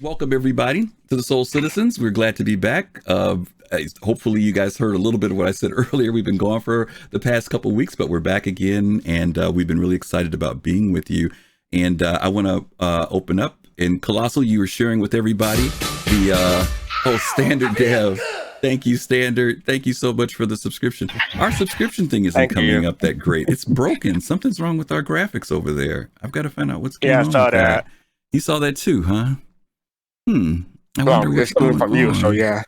Welcome everybody to the Soul Citizens. We're glad to be back. Hopefully you guys heard a little bit of what I said earlier. We've been gone for the past couple of weeks, but we're back again, and we've been really excited about being with you. And I want to open up. And Kelosal, you were sharing with everybody the Standard Dev. Thank you, Standard. Thank you so much for the subscription. Our subscription thing isn't coming up that great. It's broken. Something's wrong with our graphics over there. I've got to find out what's going on. Yeah, I saw that. You saw that too, huh? I well, wonder what's going going from on. you, so yeah.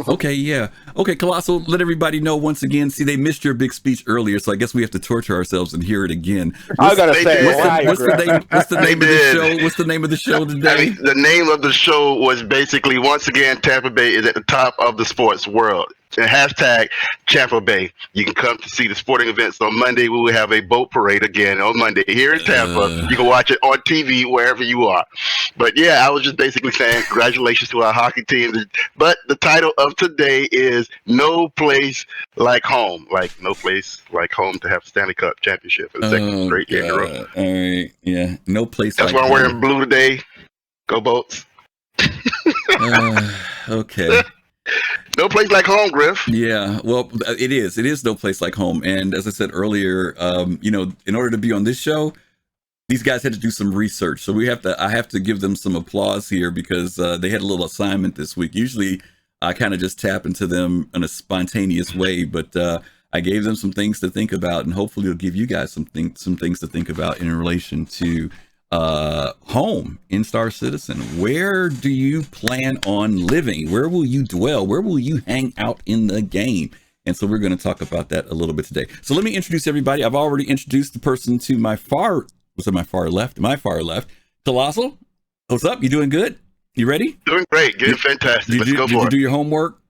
Okay, yeah. Okay, Kelosal, let everybody know once again. See, they missed your big speech earlier, so I guess we have to torture ourselves and hear it again. I gotta say, what's the name of the show? What's the name of the show today? The name of the show was basically, once again, Tampa Bay is at the top of the sports world. And hashtag Tampa Bay. You can come to see the sporting events on Monday. We will have a boat parade again on Monday here in Tampa. You can watch it on TV wherever you are. But yeah, I was just basically saying congratulations to our hockey team. But the title of today is No Place Like Home. Like no place like home to have Stanley Cup championship for the second straight year in a row. All right, yeah, no place. That's like why I'm wearing blue today. Go Bolts. Okay. No place like home, Griff. Yeah, well, it is. It is no place like home. And as I said earlier, in order to be on this show, these guys had to do some research. So I have to give them some applause here because they had a little assignment this week. Usually I kind of just tap into them in a spontaneous way, but I gave them some things to think about, and hopefully it'll give you guys some things to think about in relation to home in Star Citizen. Where do you plan on living? Where will you dwell? Where will you hang out in the game? And so we're going to talk about that a little bit today. So let me introduce everybody. I've already introduced the person to my far left. Kelosal, what's up? You doing good? You ready? Doing great. Good. Fantastic. Let's go for it. Did you do your homework?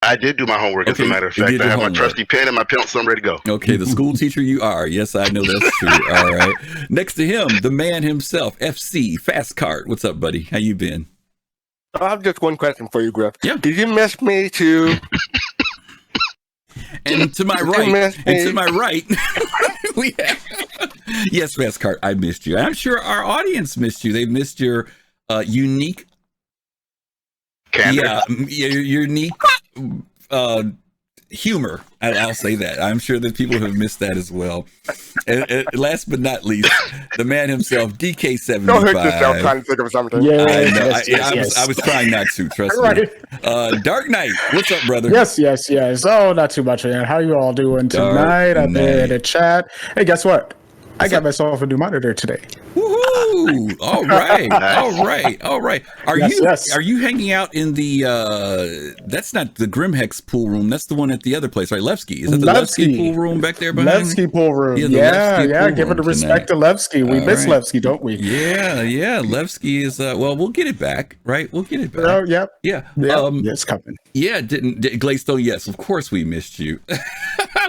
I did do my homework, as a matter of fact. I have my trusty pen and my pencil. I'm ready to go. Okay, the school teacher you are. Yes, I know that's true. All right. Next to him, the man himself, FC, Fastcart. What's up, buddy? How you been? I have just one question for you, Griff. Yeah. Did you miss me too? And to my right, we have... Yes, Fastcart, I missed you. I'm sure our audience missed you. They missed your unique... Candor. Yeah, your unique humor. I'll say that. I'm sure that people have missed that as well. And last but not least, the man himself, DK75. Don't hurt yourself trying to think of something. Yeah, I was trying not to, trust me. Dark Knight, what's up, brother? Yes. Oh, not too much, man. How you all doing tonight? I did a chat. Hey, guess what? I got myself a new monitor today. Woohoo! All right. Are you hanging out in the that's not the Grimhex pool room, that's the one at the other place, right? Levski. Is that the Levski pool room back there behind Levski pool room. Yeah. Give it a respect to Levski. We miss Levski, don't we? Yeah. Levski is we'll get it back, right? We'll get it back. Oh, yep. Yeah. It's coming. Yeah, Glaystone, yes, of course we missed you.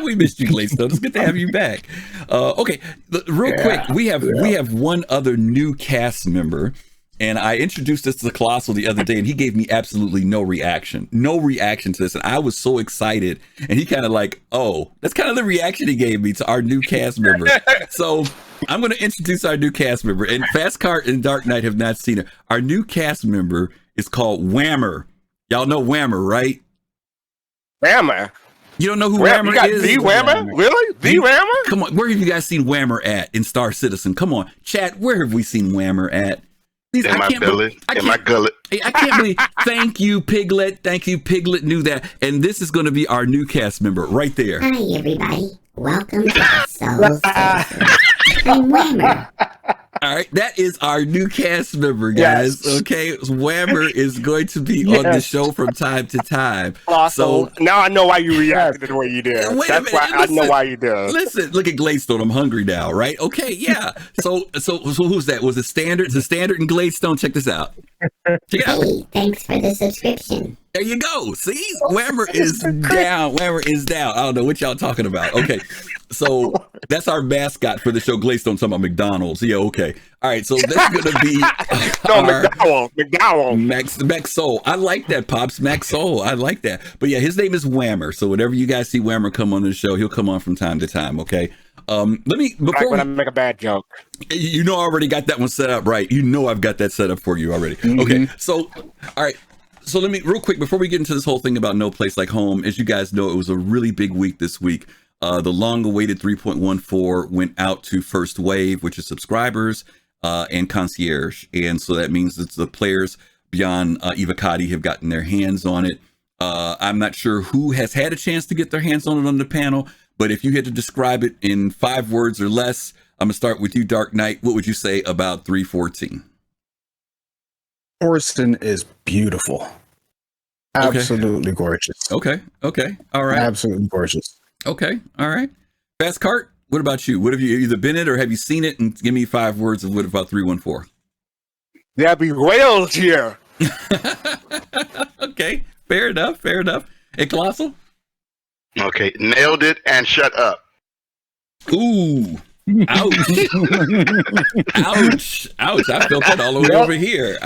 We missed you, Glaystone. It's good to have you back. Okay, real quick, we have one other new cast member, and I introduced this to the Kelosal the other day, and he gave me absolutely no reaction to this, and I was so excited, and he kind of like, oh, that's kind of the reaction he gave me to our new cast member. So I'm going to introduce our new cast member, and Fastcart and Dark Knight have not seen her. Our new cast member is called Whammer. Y'all know Whammer, right? Whammer? You don't know who Whammer is? The Whammer? Really? The Whammer? Come on, where have you guys seen Whammer at in Star Citizen? Come on, chat, where have we seen Whammer at? Please, in my belly, in my gullet. I can't believe. Thank you, Piglet. Piglet knew that. And this is going to be our new cast member right there. Hi, everybody. Welcome to the Soul Citizen. I'm Whammer. All right, that is our new cast member, guys. Yes. Okay, Whammer is going to be on the show from time to time. So now I know why you reacted the way you did. That's why I know why you did. Listen, look at Glaystone. I'm hungry now, right? Okay, yeah. So who's that? Was it Standard? Is it Standard and Glaystone? Check this out. Check it out. Hey, thanks for the subscription. There you go. See, Whammer is down. Whammer is down. I don't know what y'all talking about. Okay, so that's our mascot for the show. Glaystone talking about McDonald's. Yeah, okay. All right, so that's gonna be McDowell. Max Soul. I like that, Pops. Max Soul. I like that. But yeah, his name is Whammer. So whenever you guys see Whammer come on the show, he'll come on from time to time. Okay. Let me before when I make a bad joke. You know, I already got that one set up, right? You know, I've got that set up for you already. Mm-hmm. Okay, so all right. So let me real quick before we get into this whole thing about No Place Like Home. As you guys know, it was a really big week this week. The long-awaited 3.14 went out to First Wave, which is subscribers, and Concierge, and so that means that the players beyond Evocati have gotten their hands on it. I'm not sure who has had a chance to get their hands on it on the panel, but if you had to describe it in 5 words or less, I'm gonna start with you, Dark Knight. What would you say about 3.14? Orison is beautiful. Absolutely gorgeous. Okay. All right. Absolutely gorgeous. Okay. All right. Fastcart, what about you? What have you either been it or have you seen it? And give me 5 words of what about 3.14? There be whales here. Okay. Fair enough. Hey, Kelosal? Okay. Nailed it and shut up. Ooh. Ouch. Ouch. I felt that all the way over here.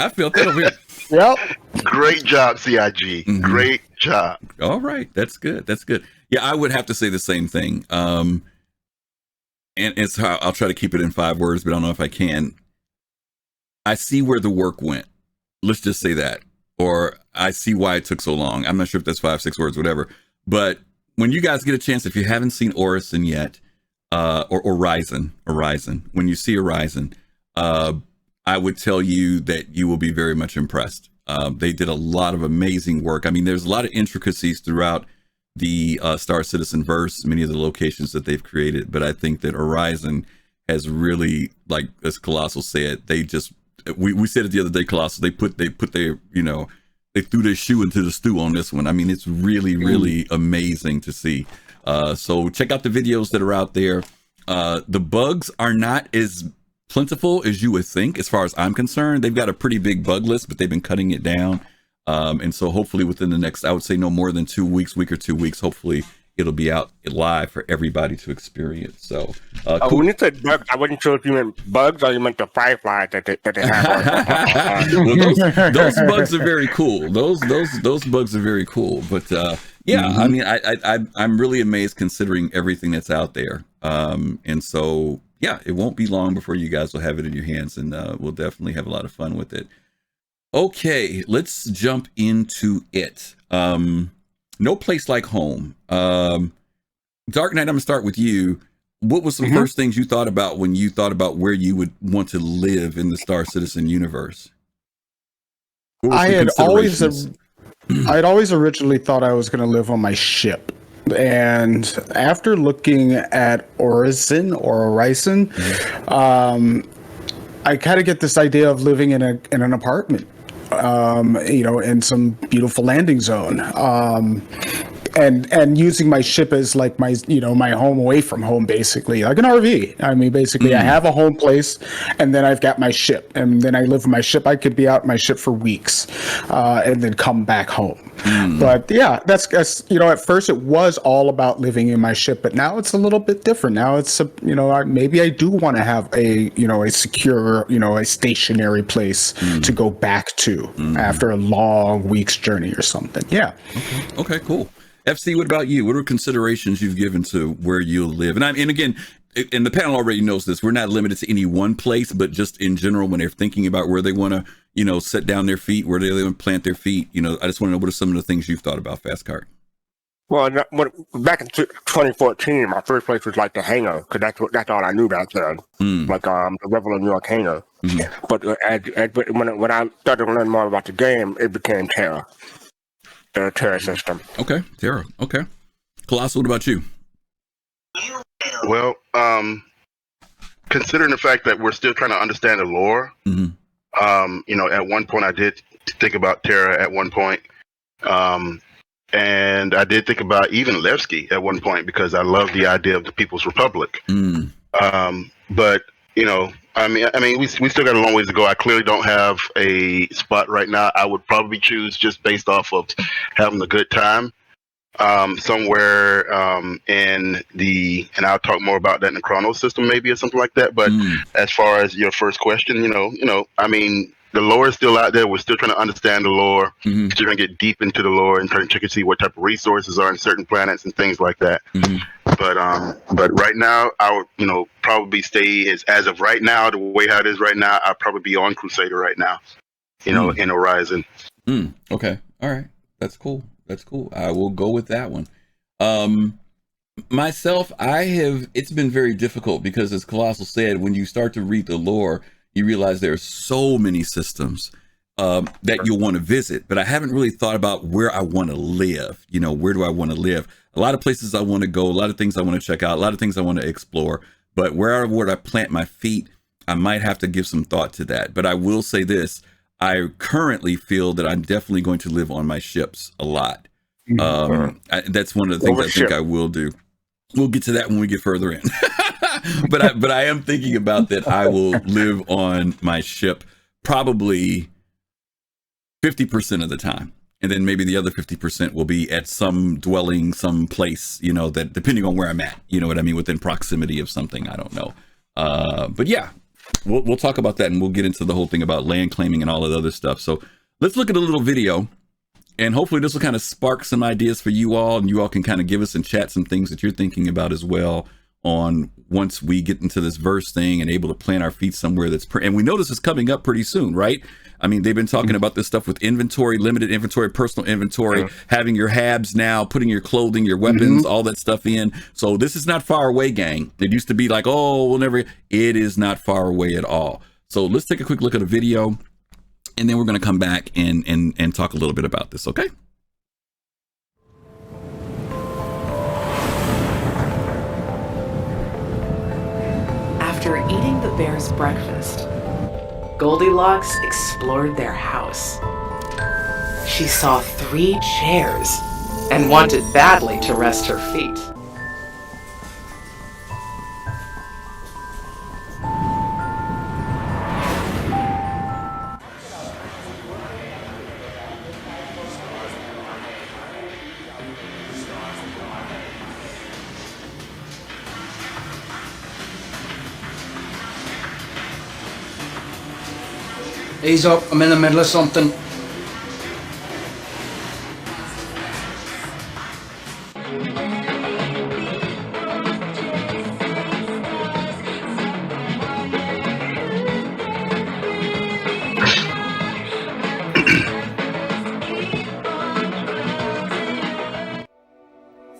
Yep. Great job, CIG. Mm-hmm. Great job. All right. That's good. Yeah, I would have to say the same thing. And it's how I'll try to keep it in 5 words, but I don't know if I can. I see where the work went. Let's just say that. Or I see why it took so long. I'm not sure if that's 5, 6 words, whatever. But when you guys get a chance, if you haven't seen Orison yet, or Horizon, when you see Horizon, I would tell you that you will be very much impressed. They did a lot of amazing work. I mean, there's a lot of intricacies throughout the Star Citizen verse, many of the locations that they've created, but I think that Horizon has really, like as Kelosal said, we said it the other day, Kelosal, they put their, they threw their shoe into the stew on this one. I mean, it's really amazing to see. So check out the videos that are out there. The bugs are not as plentiful as you would think, as far as I'm concerned. They've got a pretty big bug list, but they've been cutting it down. And so hopefully within the next, I would say no more than 2 weeks, week or 2 weeks, hopefully it'll be out live for everybody to experience. So cool. When you said bugs, I wasn't sure if you meant bugs or you meant the fireflies that they have. Well, those bugs are very cool. Those bugs are very cool. But yeah, I mean, I'm really amazed considering everything that's out there. And so, yeah, it won't be long before you guys will have it in your hands, and we'll definitely have a lot of fun with it. Okay, let's jump into it. No Place Like Home. Dark Knight, I'm gonna start with you. What was some first things you thought about when you thought about where you would want to live in the Star Citizen universe? I'd always originally thought I was going to live on my ship. And after looking at Orison, I kind of get this idea of living in an apartment, in some beautiful landing zone. And using my ship as like my home away from home, basically like an RV. I mean, basically I have a home place and then I've got my ship and then I live in my ship. I could be out in my ship for weeks, and then come back home. But yeah, that's at first it was all about living in my ship, but now it's a little bit different. Now it's maybe I do want to have a secure, a stationary place to go back to after a long week's journey or something. Yeah. Okay, cool. FC, what about you? What are considerations you've given to where you'll live? And again, and the panel already knows this, we're not limited to any one place, but just in general, when they're thinking about where they want to, set down their feet, where they want to plant their feet, I just want to know what are some of the things you've thought about Fastcart? Well, back in 2014, my first place was like the hangar, because that's all I knew back then, like the Revel New York hangar. But when I started to learn more about the game, it became Terra. The Terra system. Okay, Terra. Okay. Kelosal, what about you? Well, considering the fact that we're still trying to understand the lore, at one point I did think about Terra at one point. And I did think about even Levski at one point because I love the idea of the People's Republic. But we still got a long ways to go. I clearly don't have a spot right now. I would probably choose just based off of having a good time somewhere in and I'll talk more about that in the Chrono system maybe or something like that. But as far as your first question, the lore is still out there. We're still trying to understand the lore. Mm-hmm. You're going to get deep into the lore and trying to check and see what type of resources are in certain planets and things like that. Mm-hmm. But right now, I would, probably stay as of right now, the way how it is right now, I'll probably be on Crusader right now, in Horizon. Okay. All right. That's cool. I will go with that one. Myself, it's been very difficult because, as Kelosal said, when you start to read the lore, you realize there are so many systems that you'll want to visit, but I haven't really thought about where I want to live. Where do I want to live? A lot of places I want to go, a lot of things I want to check out, a lot of things I want to explore, but where would I plant my feet? I might have to give some thought to that. But I will say this, I currently feel that I'm definitely going to live on my ships a lot. That's one of the things I think I will do. We'll get to that when we get further in. but I am thinking about that. I will live on my ship probably 50% of the time. And then maybe the other 50% will be at some dwelling, some place, that depending on where I'm at, you know what I mean, within proximity of something, I don't know. But yeah, we'll talk about that, and we'll get into the whole thing about land claiming and all of the other stuff. So let's look at a little video, and hopefully this will kind of spark some ideas for you all, and you all can kind of give us in chat some things that you're thinking about as well on once we get into this verse thing and able to plant our feet somewhere and we know this is coming up pretty soon, right? I mean, they've been talking about this stuff with inventory, limited inventory, personal inventory, having your habs now, putting your clothing, your weapons, all that stuff in. So this is not far away, gang. It used to be like, oh, we'll never. It is not far away at all. So let's take a quick look at a video, and then we're going to come back and talk a little bit about this, okay? After eating the bear's breakfast, Goldilocks explored their house. She saw 3 chairs and wanted badly to rest her feet. Ease up, I'm in the middle of something.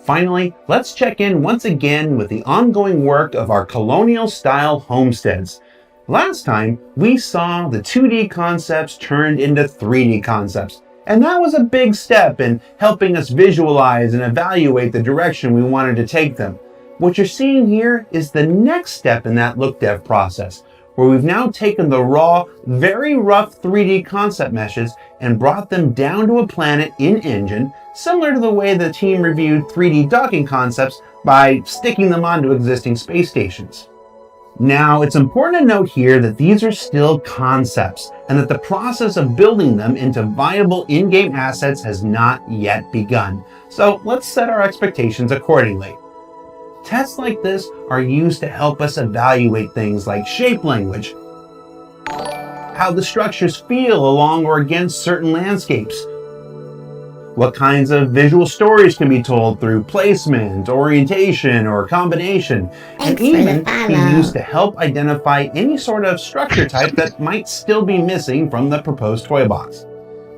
Finally, let's check in once again with the ongoing work of our colonial-style homesteads. Last time, we saw the 2D concepts turned into 3D concepts, and that was a big step in helping us visualize and evaluate the direction we wanted to take them. What you're seeing here is the next step in that look dev process, where we've now taken the raw, very rough 3D concept meshes and brought them down to a planet in Engine, similar to the way the team reviewed 3D docking concepts by sticking them onto existing space stations. Now, it's important to note here that these are still concepts, and that the process of building them into viable in-game assets has not yet begun. So let's set our expectations accordingly. Tests like this are used to help us evaluate things like shape language, how the structures feel along or against certain landscapes, what kinds of visual stories can be told through placement, orientation, or combination, and even be used to help identify any sort of structure type that might still be missing from the proposed toy box.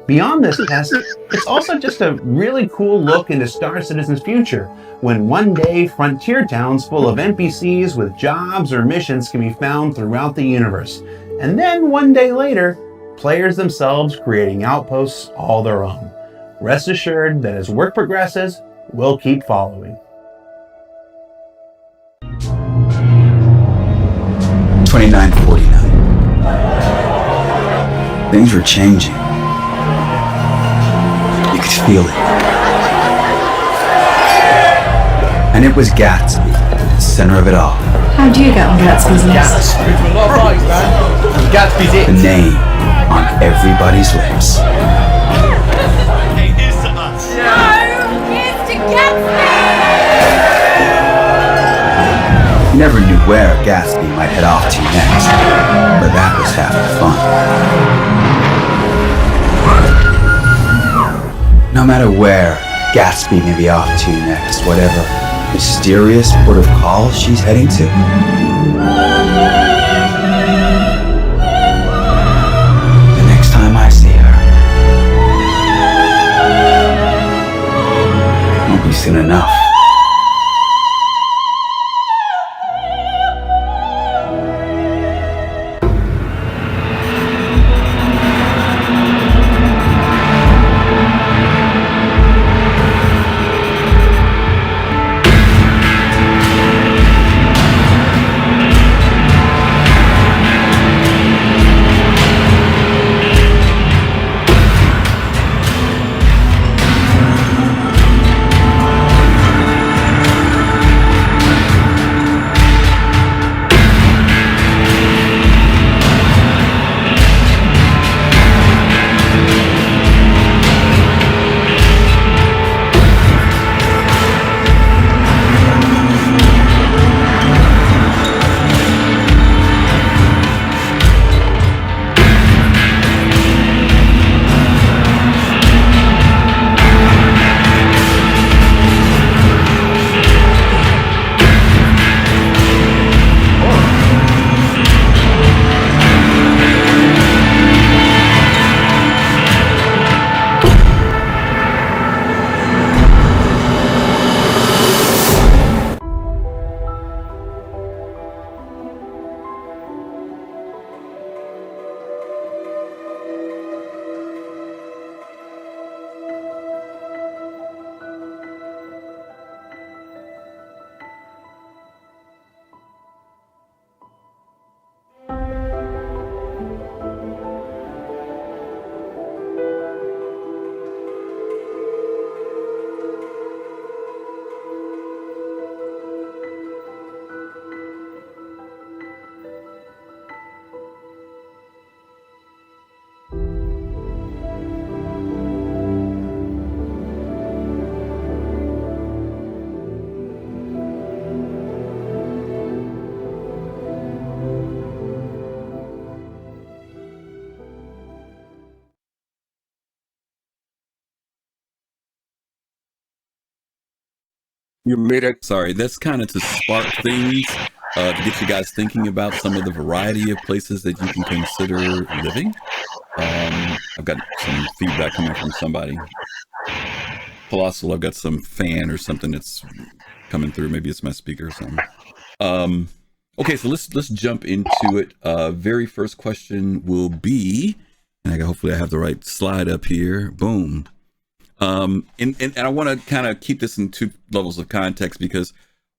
Beyond this test, it's also just a really cool look into Star Citizen's future, when one day frontier towns full of NPCs with jobs or missions can be found throughout the universe, and then one day later, players themselves creating outposts all their own. Rest assured that as work progresses, we'll keep following. 2949. Things were changing. You could feel it. And it was Gatsby at the center of it all. How'd you get on Gatsby's list? Gatsby's it. The name on everybody's lips. You never knew where Gatsby might head off to next, but that was half the fun. no matter where Gatsby may be off to next, whatever mysterious port of call she's heading to, the next time I see her, it won't be soon enough. You made it. Sorry, that's kind of to spark things, to get you guys thinking about some of the variety of places that you can consider living. I've got some feedback coming from somebody. Kelosal, I've got some fan or something that's coming through. Maybe it's my speaker or something. Okay, so let's jump into it. Very first question will be, and hopefully I have the right slide up here. Boom. And I want to kind of keep this in two levels of context, because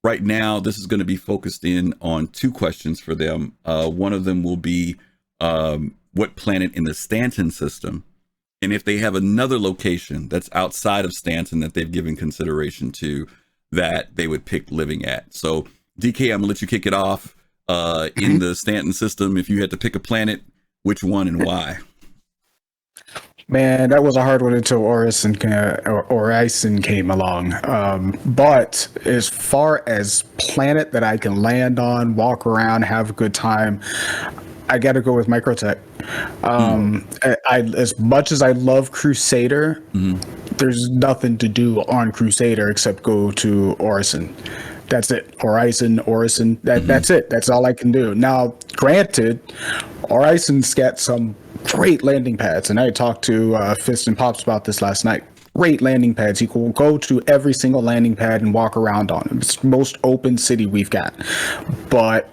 right now this is going to be focused in on two questions for them. One of them will be what planet in the Stanton system, and if they have another location that's outside of Stanton that they've given consideration to that they would pick living at. So DK, I'm gonna let you kick it off. In the Stanton system, if you had to pick a planet, which one and why? Man, that was a hard one until Orison came along. But as far as planet that I can land on, walk around, have a good time, I got to go with Microtech. As much as I love Crusader, there's nothing to do on Crusader except go to Orison. That's it. Orison. That's it. That's all I can do. Now, granted, Orison's got some great landing pads, and I talked to Fist and Pops about this last night. Great landing pads. You can go to every single landing pad and walk around on them. It's the most open city we've got. But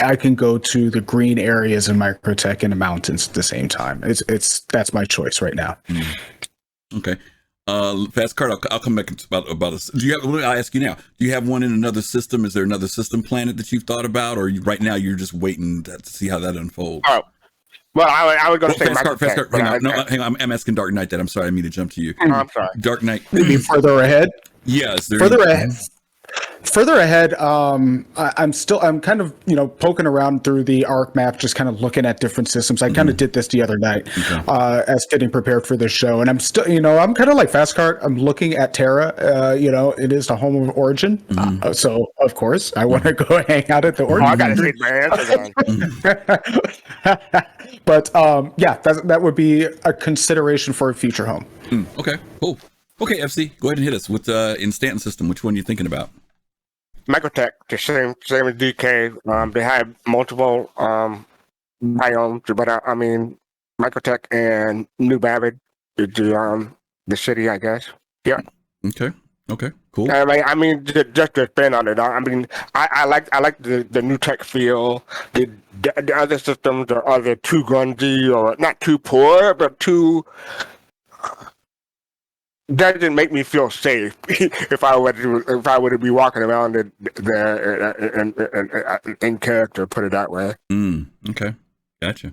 I can go to the green areas in Microtech and the mountains at the same time. That's my choice right now. Okay. Fastcart, I'll come back about this. I'll ask you now, do you have one in another system? Is there another system planet that you've thought about, or right now you're just waiting to see how that unfolds? Oh, well, I was going to say Fastcart. Hang on. I'm asking Dark Knight that. I'm sorry, I didn't mean to jump to you. I'm sorry. Dark Knight. Maybe further ahead? Yes. Further ahead. Further ahead, I'm kind of, poking around through the ARC map, just kind of looking at different systems. I kind of did this the other night as getting prepared for this show. And I'm still, I'm kind of like fastcart. I'm looking at Terra. It is the home of Origin. So, of course, I want to go hang out at the Origin. I got to take my answer then. But, that would be a consideration for a future home. Okay, cool. Okay, FC, go ahead and hit us with in Stanton system. Which one are you thinking about? Microtech, the same as DK. They have multiple biomes, but I mean, Microtech and New Babbitt is the city, I guess. Yeah. Okay, cool. I mean, just to expand on it. I mean, I like the new tech feel. The other systems are either too grungy or not too poor, but too. That didn't make me feel safe if I were to be walking around in character, put it that way. Okay, gotcha.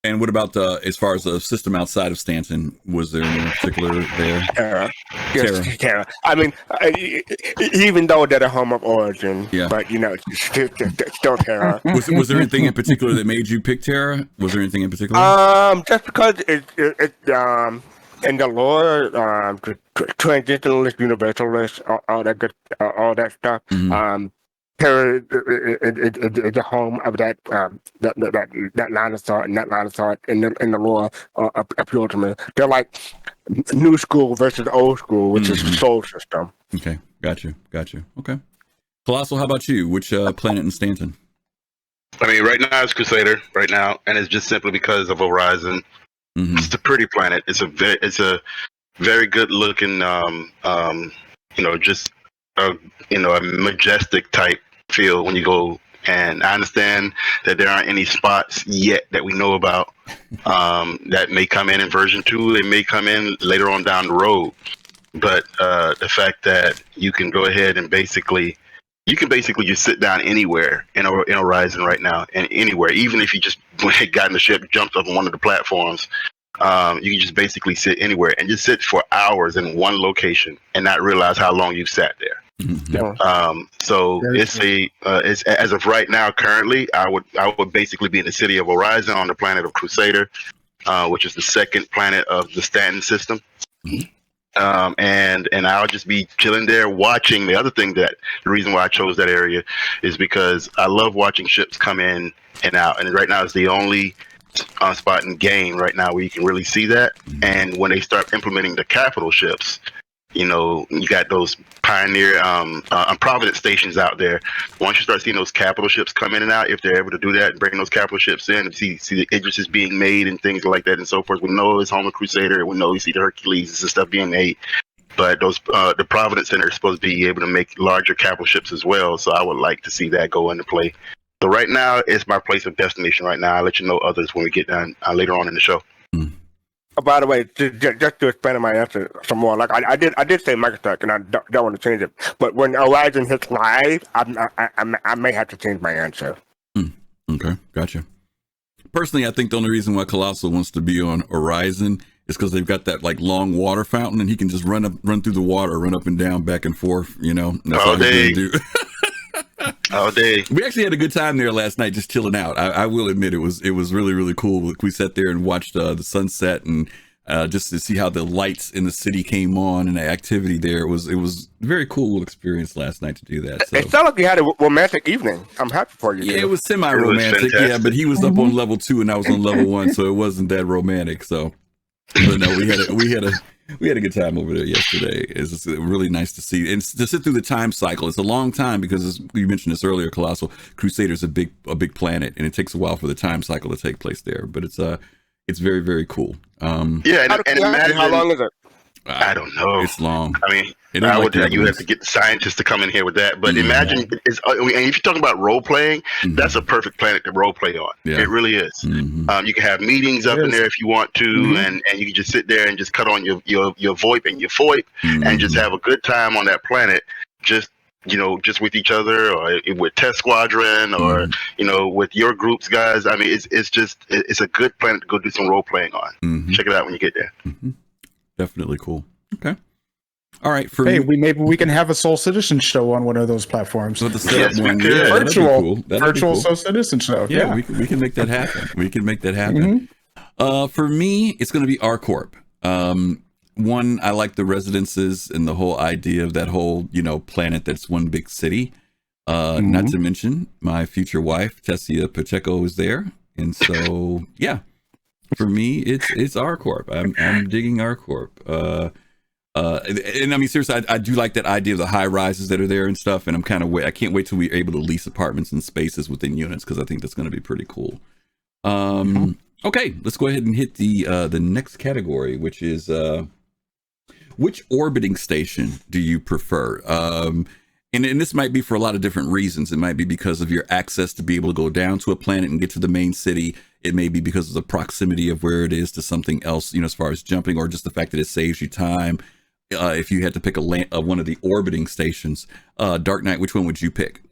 And what about as far as the system outside of Stanton? Was there any particular there? Terra. Yes, Terra. I mean, even though they're the home of Origin, but still Terra. Was there anything in particular that made you pick Terra? Was there anything in particular? Just because it in the lore, transitionalist, universalist, all that stuff. Terra is the home of that line of thought, and that line of thought in the lore appeal to me. They're like new school versus old school, which is the soul system. Okay, gotcha. Okay, Kelosal, how about you? Which planet in Stanton? I mean, right now it's Crusader. Right now, and it's just simply because of Horizon. It's a pretty planet. It's a very good looking, just a majestic type feel when you go. And I understand that there aren't any spots yet that we know about that may come in version 2. They may come in later on down the road. But the fact that you can go ahead and basically just sit down anywhere in Horizon right now, and anywhere, even if you just got in the ship, jumped up on one of the platforms, you can just basically sit anywhere and just sit for hours in one location and not realize how long you've sat there. So it's as of right now, currently, I would basically be in the city of Horizon on the planet of Crusader, which is the second planet of the Stanton system. And I'll just be chilling there watching. The other thing the reason why I chose that area is because I love watching ships come in and out. And right now it's the only spot in game right now where you can really see that. And when they start implementing the capital ships, you got those Pioneer Providence stations out there. Once you start seeing those capital ships come in and out, if they're able to do that and bring those capital ships in and see the Idrises being made and things like that and so forth, we know it's home of Crusader. We know you see the Hercules and stuff being made. But those the Providence Center is supposed to be able to make larger capital ships as well. So I would like to see that go into play. So right now, it's my place of destination right now. I'll let you know others when we get done later on in the show. By the way, just to expand on my answer some more, like I did say Microtech, and I don't want to change it. But when Horizon hits live, I may have to change my answer. Okay, gotcha. Personally, I think the only reason why Kelosal wants to be on Horizon is because they've got that like long water fountain, and he can just run through the water, run up and down, back and forth. That's all he's gonna do. All day. We actually had a good time there last night, just chilling out. I will admit it was really, really cool. We sat there and watched the sunset and just to see how the lights in the city came on and the activity there. It was very cool experience last night to do that. So. It sounded like you had a romantic evening. I'm happy for you. Yeah, it was semi-romantic. Yeah, but he was up on level 2 and I was on level 1, so it wasn't that romantic. So, but no, we had a good time over there yesterday. It's really nice to see and to sit through the time cycle. It's a long time because, as you mentioned this earlier, Kelosal, Crusader's a big planet, and it takes a while for the time cycle to take place there. But it's very, very cool. Yeah, and imagine, how long is it? I don't know. It's long. I mean, you have to get the scientists to come in here with that. But imagine, and if you're talking about role playing, that's a perfect planet to role play on. Yeah. It really is. You can have meetings up in there if you want to, and you can just sit there and just cut on your VoIP and your FOIP and just have a good time on that planet. Just with each other, or with Test Squadron, or with your groups, guys. I mean, it's a good planet to go do some role playing on. Check it out when you get there. Definitely cool. Okay. All right, for Hey, me, maybe we can have a Soul Citizen show on one of those platforms. so the setup Yes, we one, could. yeah, that'd be cool. That'd be Virtual cool. Soul Citizen show. Yeah, we can make that happen. We can make that happen. For me, it's going to be R Corp. One, I like the residences and the whole idea of that whole, planet that's one big city. Not to mention my future wife, Tessia Pacheco, is there. And so, yeah, for me, it's R Corp. I'm digging R Corp. And I mean, seriously, I do like that idea of the high rises that are there and stuff. And I can't wait till we're able to lease apartments and spaces within units, because I think that's going to be pretty cool. Okay, let's go ahead and hit the next category, which is which orbiting station do you prefer? And this might be for a lot of different reasons. It might be because of your access to be able to go down to a planet and get to the main city. It may be because of the proximity of where it is to something else, as far as jumping, or just the fact that it saves you time. If you had to pick one of the orbiting stations, Dark Knight, which one would you pick?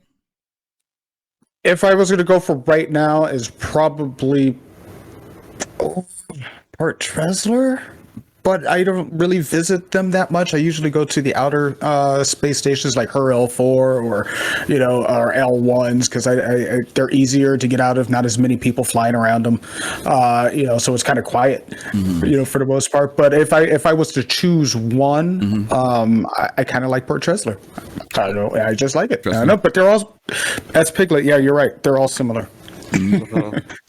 If I was going to go for right now, is probably Port Tressler, but I don't really visit them that much. I usually go to the outer space stations like HER L4 or or L1s, because they're easier to get out of. Not as many people flying around them, so it's kind of quiet, for the most part. But if I was to choose one, I kind of like Port Tressler. I don't know, I just like it. I know, but they're all, that's Piglet. Yeah, you're right. They're all similar.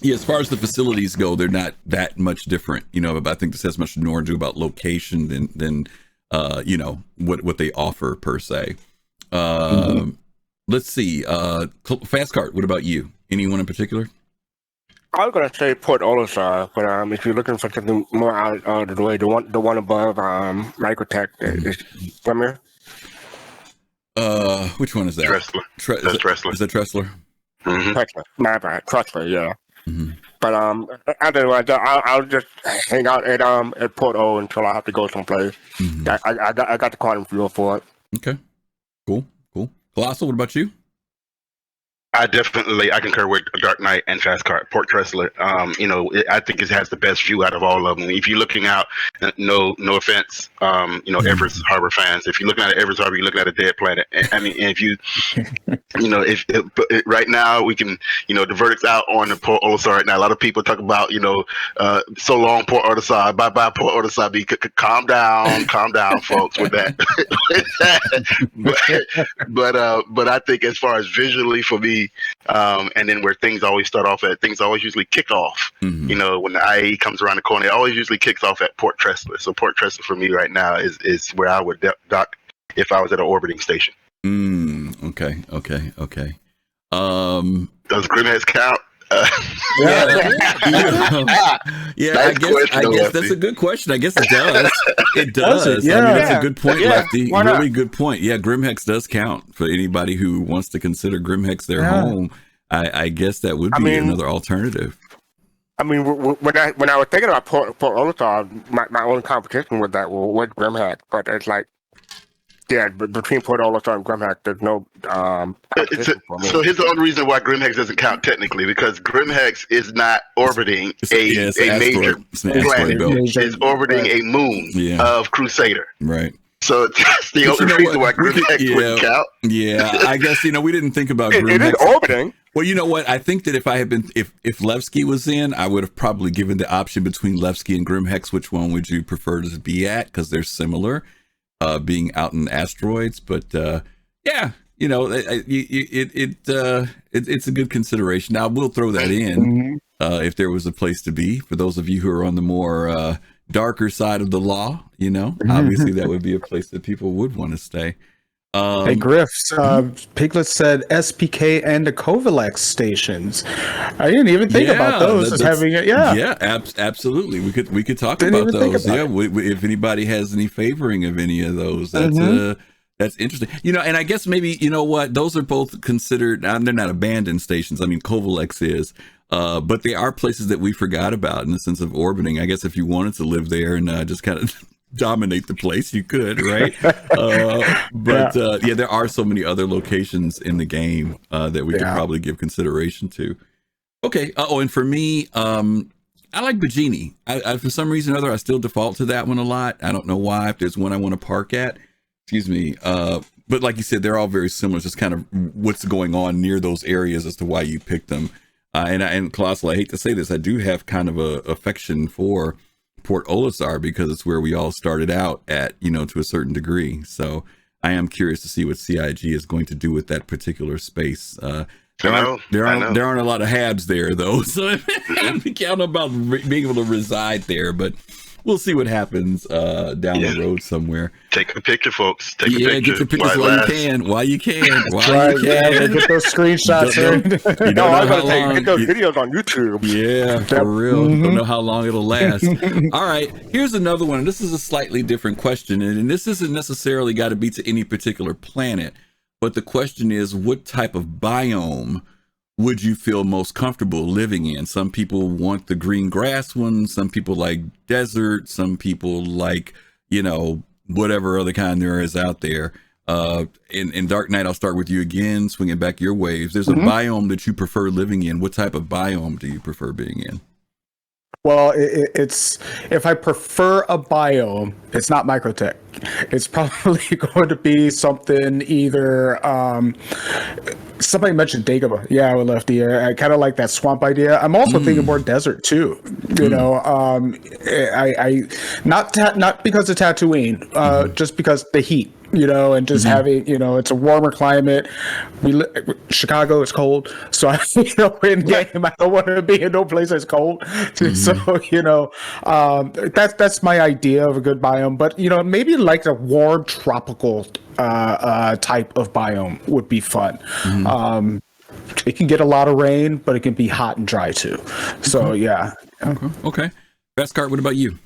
Yeah, as far as the facilities go, they're not that much different. But I think this has much more to do about location than what they offer per se. Let's see. Fastcart, what about you? Anyone in particular? I was gonna say Port Olisar, but if you're looking for something more out of the way, the one above Microtech is Premier. Which one is that? Tressler. That's Tressler. Is that Tressler? Tressler. My bad, Tressler. Yeah. But otherwise, I'll just hang out at Port O until I have to go someplace. I got the quantum fuel for it. Okay. Cool. Kelosal, what about you? I concur with Dark Knight and Fastcart. Port Tressler, I think it has the best view out of all of them. If you're looking out, no offense, Everest Harbor fans, if you're looking at Everest Harbor, you're looking at a dead planet. I mean, if you, right now we can, the verdict's out on the Port Olisar right now. A lot of people talk about, so long Port Olisar, bye Port Olisar. Calm down, folks, with that. but I think as far as visually for me, and then where things always usually kick off. When the IAE comes around the corner, it always usually kicks off at Port Tressler. So Port Tressler for me right now is where I would dock if I was at an orbiting station. Okay. Does Grimhex count? I guess that's a good question. I guess it does. It does. Yeah. I mean, that's a good point, Lefty. Why not? Really good point. Yeah, Grimhex does count for anybody who wants to consider Grimhex their home. I guess that would be another alternative. I mean, when I was thinking about Port Olisar, my only competition with that was Grimhex, but it's like, yeah, between Port Olisar and Grimhex, there's no competition for me. So here's the only reason why Grimhex doesn't count technically, because Grimhex is not orbiting a major planet. It's orbiting a moon of Crusader. Right. So that's the only reason why Grimhex wouldn't count. Yeah, I guess we didn't think about Grimhex. It is orbiting. Well, you know what? I think that if I had been, if Levski was in, I would have probably given the option between Levski and Grimhex. Which one would you prefer to be at? Because they're similar, being out in asteroids. But yeah, it's a good consideration. Now we'll throw that in if there was a place to be for those of you who are on the more darker side of the law. Obviously that would be a place that people would want to stay. Hey, Griffs, Piglet said SPK and the Kovalex stations. I didn't even think about those as having it. Yeah, absolutely. We could talk about those. If anybody has any favoring of any of those, that's interesting. And I guess maybe, those are both considered, they're not abandoned stations. I mean, Kovalex is, but they are places that we forgot about in the sense of orbiting. I guess if you wanted to live there and just kind of dominate the place, you could, right? But there are so many other locations in the game that we could probably give consideration to. Okay. And for me, I like Bajini. I for some reason or other, I still default to that one a lot. I don't know why. If there's one I want to park at, excuse me. But like you said, they're all very similar. It's just kind of what's going on near those areas as to why you picked them. And Kelosal, I hate to say this, I do have kind of a affection for Port Olisar because it's where we all started out at, to a certain degree. So I am curious to see what CIG is going to do with that particular space. There aren't a lot of habs there though, so I'm counting about being able to reside there, but we'll see what happens down the road somewhere. Take a picture, folks. Take a picture. Get your pictures while you can. Get those screenshots. Get those videos on YouTube. Yeah, for real. Don't know how long it'll last. All right, here's another one. This is a slightly different question, and this isn't necessarily got to be to any particular planet. But the question is, what type of biome would you feel most comfortable living in? Some people want the green grass one. Some people like desert. Some people like, whatever other kind there is out there. In Dark Knight, I'll start with you again, swinging back your way. If there's a biome that you prefer living in, what type of biome do you prefer being in? Well, it's if I prefer a biome, it's not Microtech. It's probably going to be something either. Somebody mentioned Dagobah. Yeah, I would love to. I kind of like that swamp idea. I'm also thinking more desert too. I not because of Tatooine, just because the heat. And just having, it's a warmer climate. Chicago is cold, so in game I don't want to be in no place that's cold. So that's my idea of a good biome. But maybe like a warm tropical type of biome would be fun. It can get a lot of rain, but it can be hot and dry too. So yeah. Okay. Fastcart, what about you?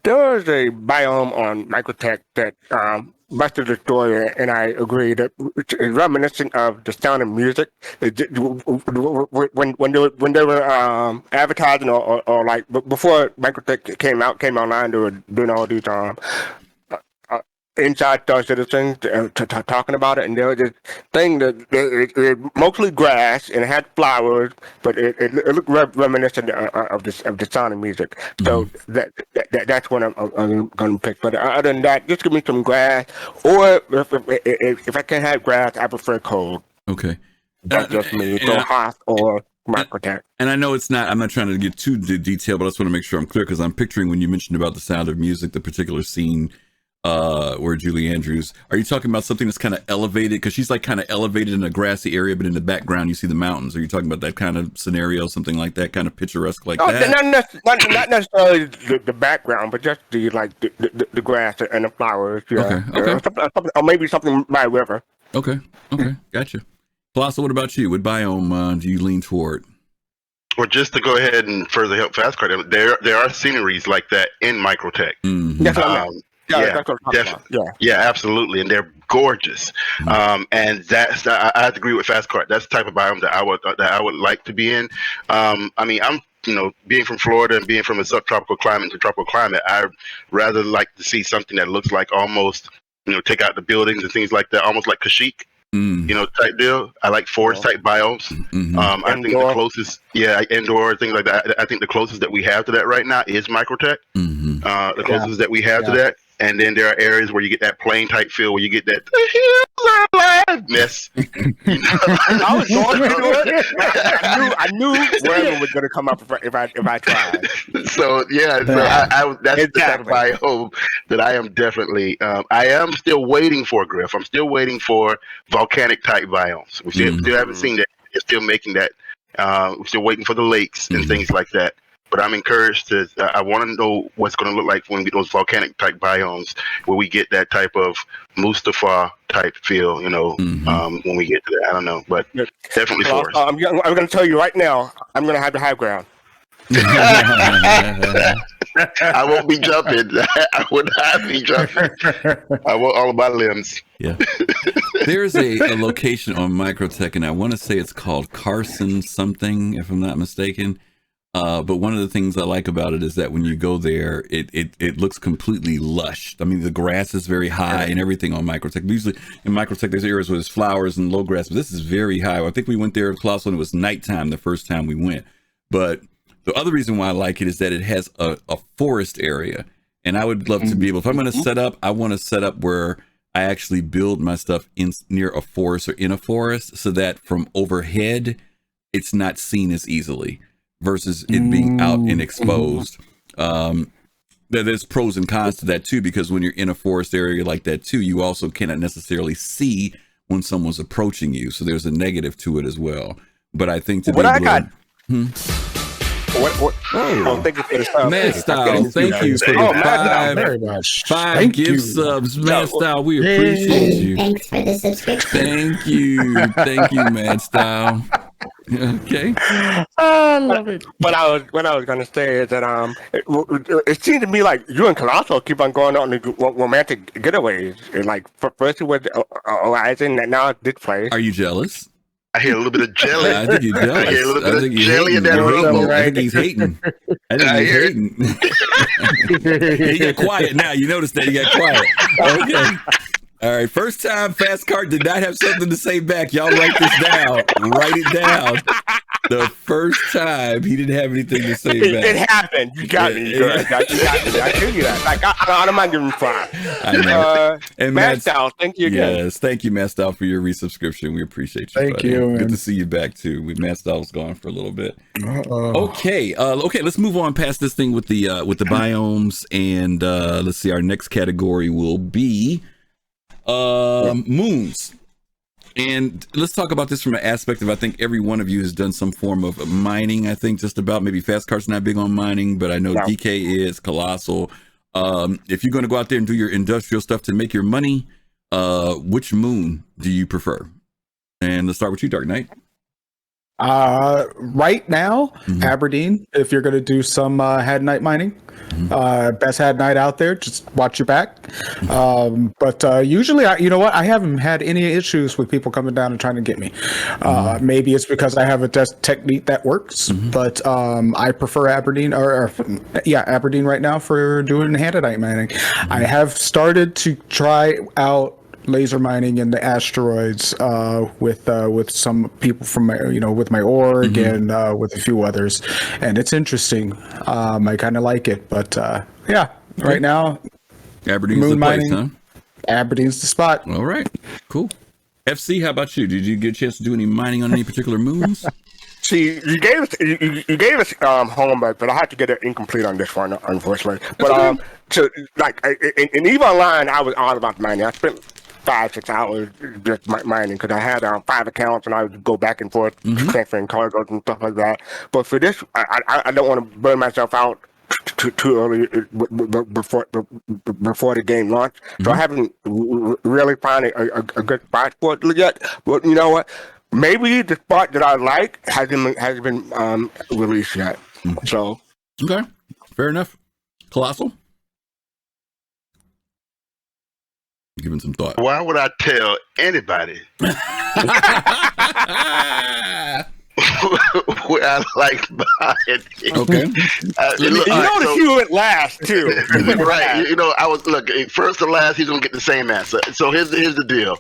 There is a biome on Microtech that Buster Destroyer and I agree that is reminiscent of the sound of music. When they were advertising or like before Microtech came online, they were doing all these Inside Star Citizens talking about it, and there was this thing that it mostly grass and it had flowers, but it looked reminiscent of the sound of music. So that's what I'm going to pick. But other than that, just give me some grass, or if I can't have grass, I prefer cold. Okay, that's just me. So Hoth or Microtech. And I know it's not. I'm not trying to get too detailed, but I just want to make sure I'm clear because I'm picturing when you mentioned about the sound of music, the particular scene. Where Julie Andrews, are you talking about something that's kind of elevated? Because she's like kind of elevated in a grassy area, but in the background you see the mountains. Are you talking about that kind of scenario, something like that, kind of picturesque like that? Not necessarily the background, but just the grass and the flowers. Yeah. Okay. Or maybe something by a river. Okay, gotcha. Kelosal, what about you? What biome do you lean toward? Well, just to go ahead and further help Fastcart, there are sceneries like that in Microtech. Yeah, absolutely, and they're gorgeous. And that's I have to agree with Fastcart. That's the type of biome that I would like to be in. I'm being from Florida and being from a subtropical climate to tropical climate, I'd rather like to see something that looks like almost take out the buildings and things like that, almost like Kashyyyk. Type deal. I like forest type biomes. I think the closest, indoor things like that. I think the closest that we have to that right now is Microtech. The closest that we have to that. And then there are areas where you get that plain type feel, where you get that the hills are aliveness. I was going to it. I knew where was going to come up if I tried. So that's the type of biome that I am definitely. I am still waiting for, Griff. I'm still waiting for volcanic type biomes. We still haven't seen that. They're still making that. We're still waiting for the lakes and things like that. But I'm encouraged to. I want to know what's going to look like when we get those volcanic type biomes, where we get that type of Mustafar type feel. When we get to that, I don't know, but definitely forest. I'm going to tell you right now. I'm going to have the high ground. I won't be jumping. I would not be jumping. I want all of my limbs. Yeah. There's a location on Microtech, and I want to say it's called Carson something, if I'm not mistaken. But one of the things I like about it is that when you go there, it looks completely lush. I mean, the grass is very high and everything on Microtech. Usually in Microtech, there's areas where there's flowers and low grass, but this is very high. I think we went there, Klaus, when it was nighttime the first time we went. But the other reason why I like it is that it has a forest area. And I would love to be able, if I'm going to set up, I want to set up where I actually build my stuff near a forest or in a forest so that from overhead, it's not seen as easily versus it being out and exposed. There's pros and cons to that too, because when you're in a forest area like that too, you also cannot necessarily see when someone's approaching you. So there's a negative to it as well. But I think What I got. Oh, thank you for the sub. Mad Style, thank you for the five gift subs. Mad Style, we appreciate you. Thanks for the subscription. Thank you, Mad Style. Okay. I love it. What I was gonna say is that it seems to me like you and Kelosal keep on going on the romantic getaways. Like first it was Horizon, and now this place. Are you jealous? I hear a little bit of jelly. I think you're jealous. I hear a little bit of jelly in that room. room. I think he's hating. He got quiet now. You noticed that he got quiet. Okay. All right. First time Fastcart did not have something to say back. Y'all write this down. Write it down. The first time he didn't have anything to say back. It happened. You got me. You got me. I tell you that. Like I don't mind giving five. I know. And Matt Style, thank you again. Yes, thank you, Matt Style, for your resubscription. We appreciate you. Thank you. Good man. to see you back too. Matt Style was gone for a little bit. Okay. Let's move on past this thing with the biomes, and let's see. Our next category will be moons. And let's talk about this from an aspect of, I think every one of you has done some form of mining. I think just about, maybe Fastcart's not big on mining, but I know DK is, Kelosal. If you're going to go out there and do your industrial stuff to make your money, which moon do you prefer? And let's start with you, Dark Knight. Right now, Aberdeen, if you're going to do some Hadnite mining. Best Hadnite out there, just watch your back. But usually, you know what? I haven't had any issues with people coming down and trying to get me. Maybe it's because I have a technique that works, but I prefer Aberdeen, Aberdeen right now for doing Hadnite mining. I have started to try out laser mining in the asteroids with some people from my, with my org and with a few others, and it's interesting. I kind of like it, but right now, Aberdeen's moon the place, mining, huh? Aberdeen's the spot. All right, cool. FC, how about you? Did you get a chance to do any mining on any particular moons? See, you gave us homework, but I had to get it incomplete on this one, unfortunately. But so like in EVE Online, I was all about mining. I spent 5-6 hours just mining because I had 5 accounts and I would go back and forth transferring cargoes and stuff like that. But for this, I don't want to burn myself out too early before the game launch. So I haven't really found a good spot for it yet. But you know what? Maybe the spot that I like hasn't been released yet. So okay, fair enough. Kelosal? Giving some thought. Why would I tell anybody what I like behind it? Okay. You went last too. Right. I was first to last. He's gonna get the same answer. So here's the deal.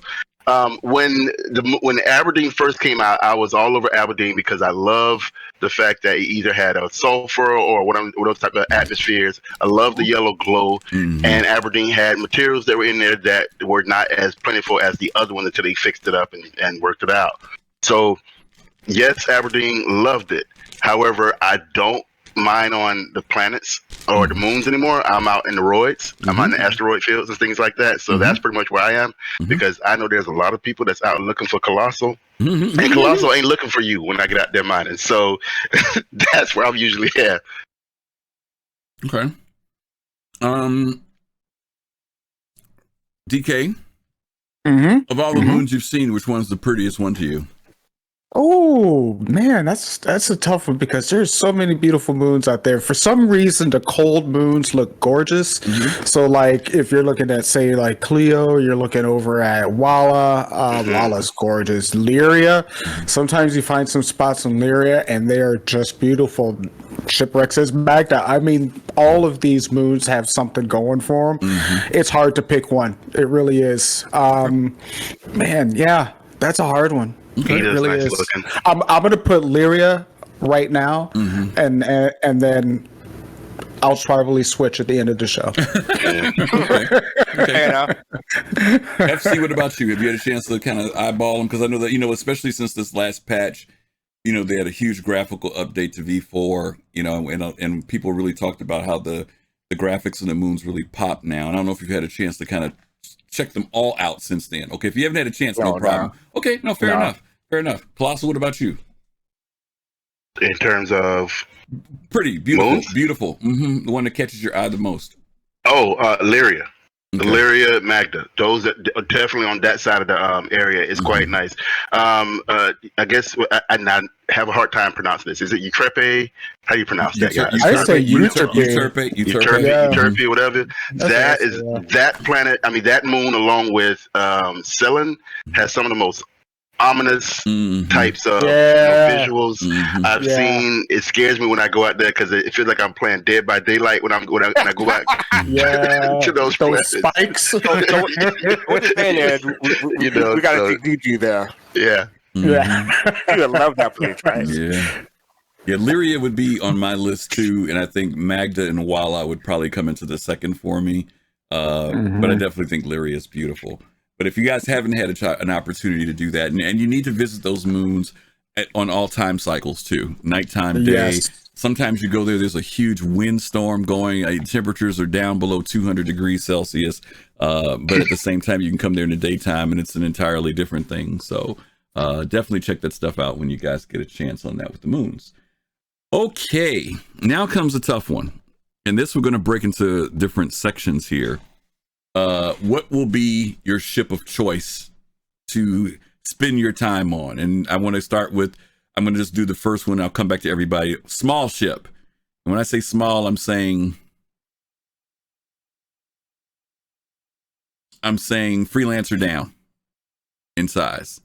When Aberdeen first came out, I was all over Aberdeen because I love the fact that it either had a sulfur or one of those type of atmospheres. I love the yellow glow, and Aberdeen had materials that were in there that were not as plentiful as the other one until they fixed it up and worked it out. So yes, Aberdeen loved it. However, I don't mine on the planets or the moons anymore. I'm out in the roids. I'm out in the asteroid fields and things like that. So that's pretty much where I am because I know there's a lot of people that's out looking for Kelosal, and Kelosal ain't looking for you when I get out there mining. So that's where I'm usually at. Okay. DK, of all the moons you've seen, which one's the prettiest one to you? Oh man, that's a tough one because there's so many beautiful moons out there. For some reason, the cold moons look gorgeous. So like if you're looking at say like Clio, you're looking over at Walla. Walla's gorgeous. Lyria, sometimes you find some spots in Lyria and they are just beautiful. Shipwreck says Magda. I mean, all of these moons have something going for them. It's hard to pick one. It really is. Man, yeah, that's a hard one. Okay. It really nice is. Looking. I'm gonna put Lyria right now, and then I'll probably switch at the end of the show. Okay. You know? FC, what about you? Have you had a chance to kind of eyeball them? Because I know that, especially since this last patch, they had a huge graphical update to V4, and people really talked about how the graphics in the moons really pop now. And I don't know if you've had a chance to kind of check them all out since then. Okay, if you haven't had a chance, no problem. No. Okay, no, fair enough. Fair enough. Kelosal, what about you? In terms of pretty beautiful, moons? Beautiful. Mm-hmm. The one that catches your eye the most. Oh, Lyria. Okay. Lyria, Magda. Those that are definitely on that side of the area is quite nice. I guess I have a hard time pronouncing this. Is it Utrepe? How do you pronounce that, guys? I say Utrepe. Utrepe, whatever. That planet. I mean, that moon, along with Cylon, has some of the most ominous types of visuals I've seen. It scares me when I go out there because it feels like I'm playing Dead by Daylight when I go back to those spikes. What you're saying is, we got to take DG there. Yeah. You love that place, right? Yeah, Lyria would be on my list too, and I think Magda and Walla would probably come into the second for me. But I definitely think Lyria is beautiful. But if you guys haven't had an opportunity to do that, and you need to visit those moons on all time cycles too, nighttime, day. Sometimes you go there's a huge windstorm going. Temperatures are down below 200 degrees Celsius, but at the same time, you can come there in the daytime, and it's an entirely different thing. So definitely check that stuff out when you guys get a chance on that with the moons. Okay, now comes a tough one, and this we're going to break into different sections here. What will be your ship of choice to spend your time on? And I want to start with, I'm going to just do the first one. I'll come back to everybody. Small ship. And when I say small, I'm saying freelancer down in size.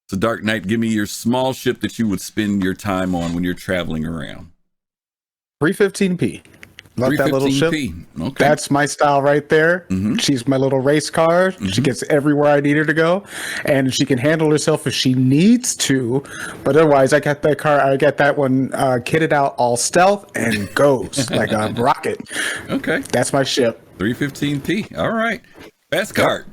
So Dark Knight, give me your small ship that you would spend your time on when you're traveling around. 315p. Love that little ship. Okay. That's my style right there. She's my little race car. She gets everywhere I need her to go, and she can handle herself if she needs to. But otherwise, I got that car. I got that one kitted out all stealth and goes like a rocket. Okay, that's my ship. 315p. All right, fastcart.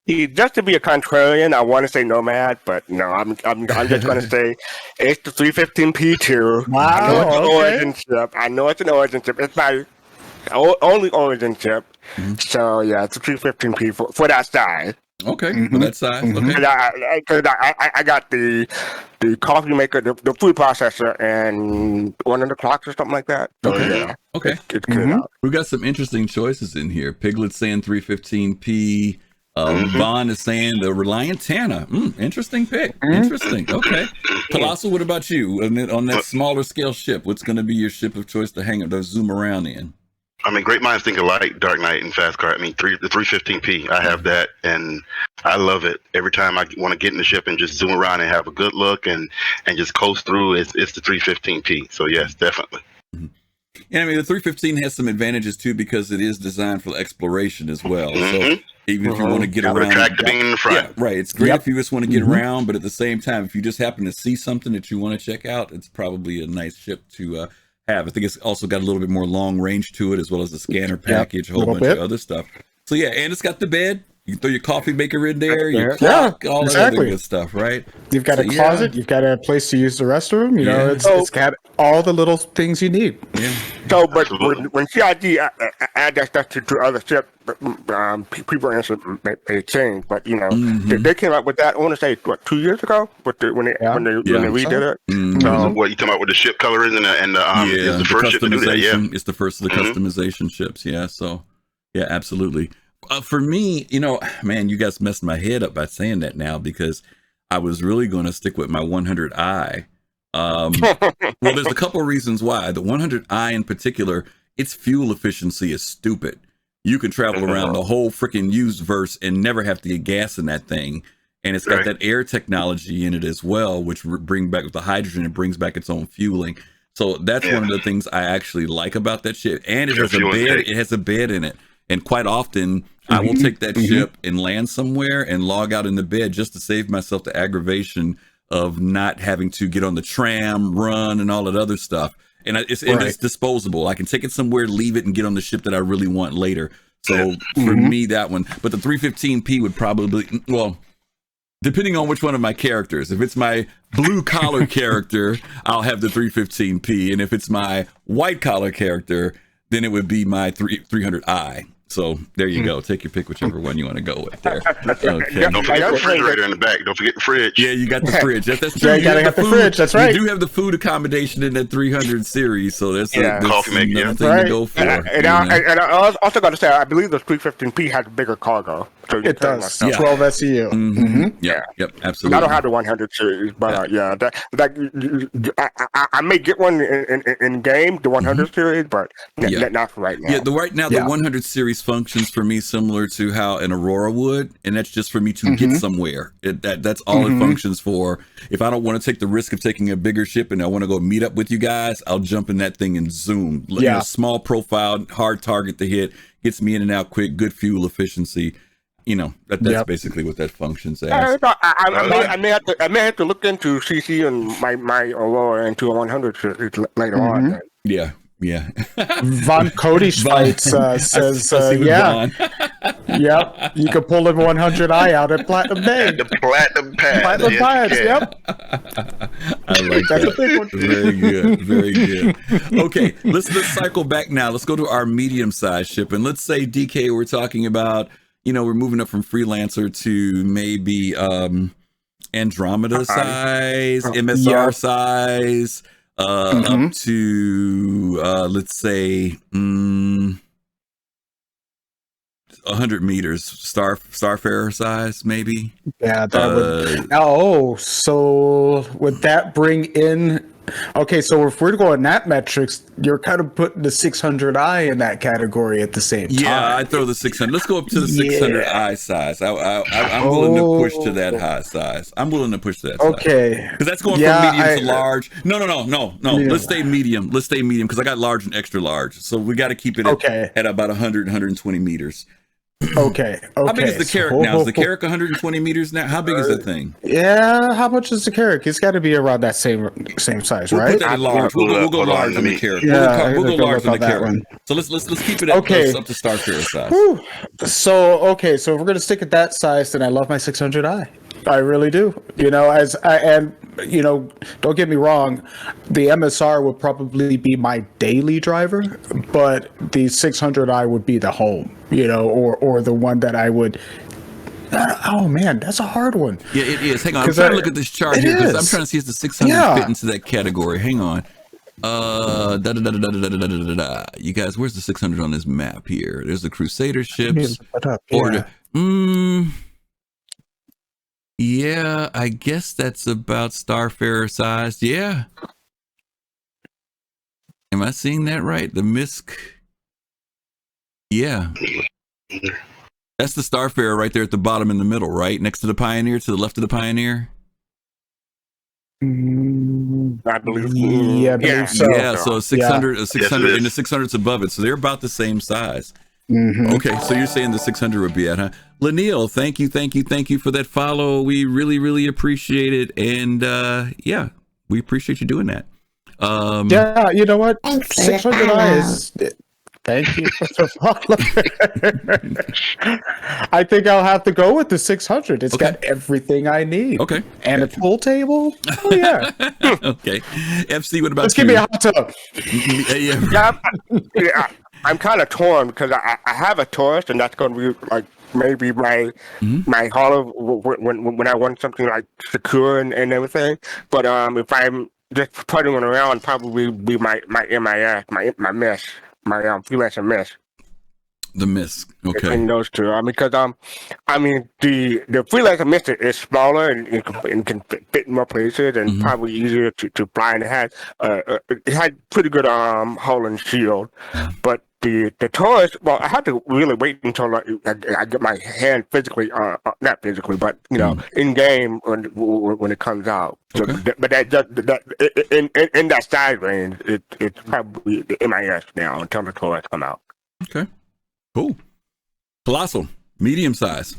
Just to be a contrarian, I want to say Nomad, but no, I'm just going to say it's the 315p too. Wow, I know it's an origin ship. I know it's an origin ship. It's my only origin ship. So yeah, it's a 315p for that size. Okay, for that size. Okay. Because I got the coffee maker, the food processor, and one of the clocks or something like that. So, okay. Okay. We've got some interesting choices in here. Piglet saying 315p. Vaughn is saying the Reliant Tana. Interesting pick. Interesting. Okay. Kelosal, what about you? On that smaller scale ship, what's going to be your ship of choice to hang up, to zoom around in? I mean, great minds think alike, Dark Knight and Fastcart. I mean, the 315p, I have that, and I love it. Every time I want to get in the ship and just zoom around and have a good look and just coast through, it's the 315p. So, yes, definitely. And I mean, the 315 has some advantages too because it is designed for exploration as well. So even if you want to get around, in the front. Yeah, right. It's great if you just want to get around, but at the same time, if you just happen to see something that you want to check out, it's probably a nice ship to have. I think it's also got a little bit more long range to it, as well as the scanner package, a whole bunch of other stuff. So yeah, and it's got the bed. You can throw your coffee maker in there, your clock, all that other good stuff, right? You've got a closet, you've got a place to use the restroom, you know, it's got all the little things you need. Yeah. So, but when CIG add that stuff to other ships, people answer may change, but you know, they came up with that, I want to say, 2 years ago? When they redid it? So, what you talking about with the ship coloring and the first ship to do that? Yeah. It's the first of the customization ships, So, yeah, absolutely. For me, you know, man, you guys messed my head up by saying that now because I was really going to stick with my 100i. Well, there's a couple of reasons why. The 100i in particular, its fuel efficiency is stupid. You can travel around the whole freaking universe and never have to get gas in that thing. And it's got that air technology in it as well, which bring back the hydrogen and brings back its own fueling. So that's one of the things I actually like about that ship. And it has a bed. It has a bed in it. And quite often, I will take that ship and land somewhere and log out in the bed just to save myself the aggravation of not having to get on the tram, run, and all that other stuff. and it's disposable. I can take it somewhere, leave it, and get on the ship that I really want later. So for me, that one. But the 315p would probably, well, depending on which one of my characters. If it's my blue collar character, I'll have the 315p, and if it's my white collar character, then it would be my 300i. So there you go. Take your pick, whichever one you want to go with there. Okay. Don't forget the refrigerator in the back. Don't forget the fridge. Yeah, you got the fridge. That's true. Yeah, you gotta have the fridge. That's right. You do have the food accommodation in that 300 series, so that's coffee maker. Another thing to go for. And I also got to say, I believe the 315p has a bigger cargo. So it does. 12 SEU. Yep, absolutely. I don't have the 100 series, but I may get one in game, the 100 series, but not for right now. Yeah, the 100 series functions for me similar to how an Aurora would, and that's just for me to get somewhere. That's all it functions for. If I don't want to take the risk of taking a bigger ship and I want to go meet up with you guys, I'll jump in that thing and zoom. You know, small profile, hard target to hit, gets me in and out quick, good fuel efficiency. You know, that's basically what that functions as. I may have to look into CC and my Aurora into a 100 series later on. Yeah. Von Cody-Schweitz says, yep, you can pull the 100i out at Platinum Bay. The Platinum Pass. Platinum Pass, yep. I like that. A big one. Very good. Okay, let's cycle back now. Let's go to our medium-sized ship, and let's say, DK, we're talking about, you know, we're moving up from freelancer to maybe Andromeda size, MSR size, up to let's say 100 meters, Starfarer size, maybe. Yeah, that would. So would that bring in? Okay, so if we're going that metrics, you're kind of putting the 600i in that category at the same time. Yeah, I throw the 600. Let's go up to the 600i size. I'm willing to push to that high size. I'm willing to push that. Okay, because that's going from medium to large. No. Let's stay medium. Because I got large and extra large, so we got to keep it at about 100, 120 meters. Okay. How big is the Carrack now? Is the Carrack 120 meters now? How big is that thing? Yeah, how much is the Carrack? It's got to be around that same size, right? Put that in large. We'll go large on the Carrack. We'll go large on the Carrack. So let's keep it up to Starfarer size. So if we're gonna stick at that size, then I love my 600i. I really do. You know, don't get me wrong, the MSR would probably be my daily driver, but the 600i would be the home, you know, or the one that I would. Oh man, that's a hard one. Yeah, it is. Hang on, I'm trying to look at this chart here because I'm trying to see if the 600 fit into that category. Hang on. You guys, where's the 600 on this map here? There's the Crusader ships. Yeah, I guess that's about Starfarer sized. Yeah. Am I seeing that right? The MISC. Yeah. That's the Starfarer right there at the bottom in the middle, right? Next to the Pioneer, to the left of the Pioneer. I believe. So. Yeah, so 600, 600, and the 600's above it. So they're about the same size. Okay, so you're saying the 600 would be at, huh? Lanil, thank you for that follow. We really appreciate it, and we appreciate you doing that. Yeah, you know what? 600i is. Thank you for the follow. I think I'll have to go with the 600. It's got everything I need. Okay, and a pool table. Oh yeah. Okay, FC. What about Let's give me a hot tub. Yeah. I'm kind of torn because I have a Taurus, and that's going to be like maybe my hollow when I want something like secure and everything. But if I'm just putting it around, probably be my MIS, my mesh, my freelancer mesh. The MISC, okay. In those two, because the freelancer mesh is smaller and can fit in more places and probably easier to fly. And it had pretty good hull and shield, but the Taurus, well, I had to really wait until I get my hand physically, not physically, but in game when it comes out. So, but in that size range, it's probably the MIS now until the Taurus come out. Okay, cool. Colossal, medium size.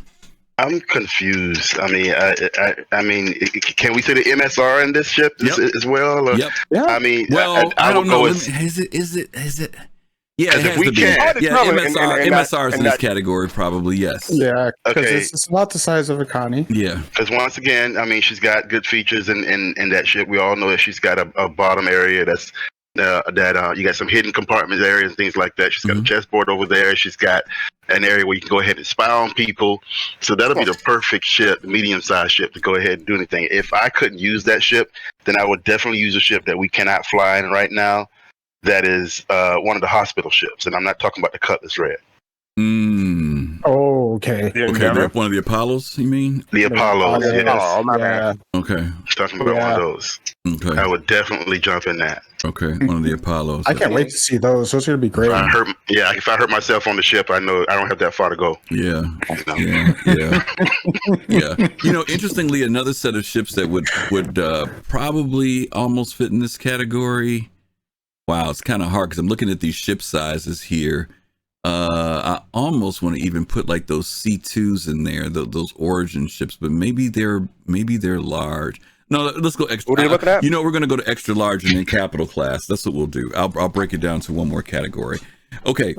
I'm confused. I mean, can we say the MSR in this ship as well? Or, Yep. Yeah. I mean, Well, I don't know. Is it? Yeah, it if has we to be. can't- Yeah, MSR is in this category, probably. Yes. Yeah, because Okay. it's about the size of a Connie. Yeah. Because once again, I mean, she's got good features in that ship. We all know that she's got a bottom area that's you got some hidden compartment areas and things like that. She's got a chessboard over there. She's got an area where you can go ahead and spy on people. So that'll be the perfect ship, the medium-sized ship, to go ahead and do anything. If I couldn't use that ship, then I would definitely use a ship that we cannot fly in right now. That is one of the hospital ships, and I'm not talking about the Cutlass Red. Oh, okay. Okay, one of the Apollos, you mean? The Apollos, yes. Oh, my bad. Okay. I'm talking about one of those. Okay. I would definitely jump in that. Okay, one of the Apollos. I can't wait to see those. Those are gonna be great. If I hurt myself on the ship, I know I don't have that far to go. Yeah. You know, interestingly, another set of ships that would probably almost fit in this category. Wow, it's kind of hard because I'm looking at these ship sizes here. I almost want to even put like those C2s in there, those origin ships, but maybe they're large. No, let's go extra. What are you looking at? You know, we're going to go to extra large and then capital class. That's what we'll do. I'll break it down to one more category. Okay.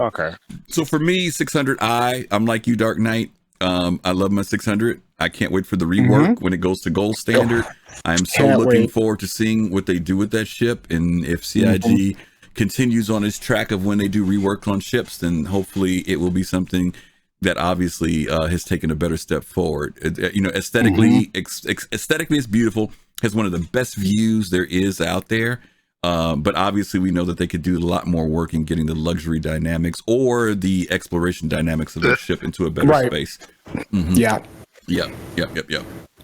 So for me, 600i, I'm like you, Dark Knight. I love my 600. I can't wait for the rework when it goes to gold standard. I'm so looking forward to seeing what they do with that ship, and if CIG continues on its track of when they do rework on ships, then hopefully it will be something that obviously has taken a better step forward. You know, aesthetically, aesthetically it's beautiful. Has one of the best views there is out there. But obviously we know that they could do a lot more work in getting the luxury dynamics or the exploration dynamics of the ship into a better space. Yeah.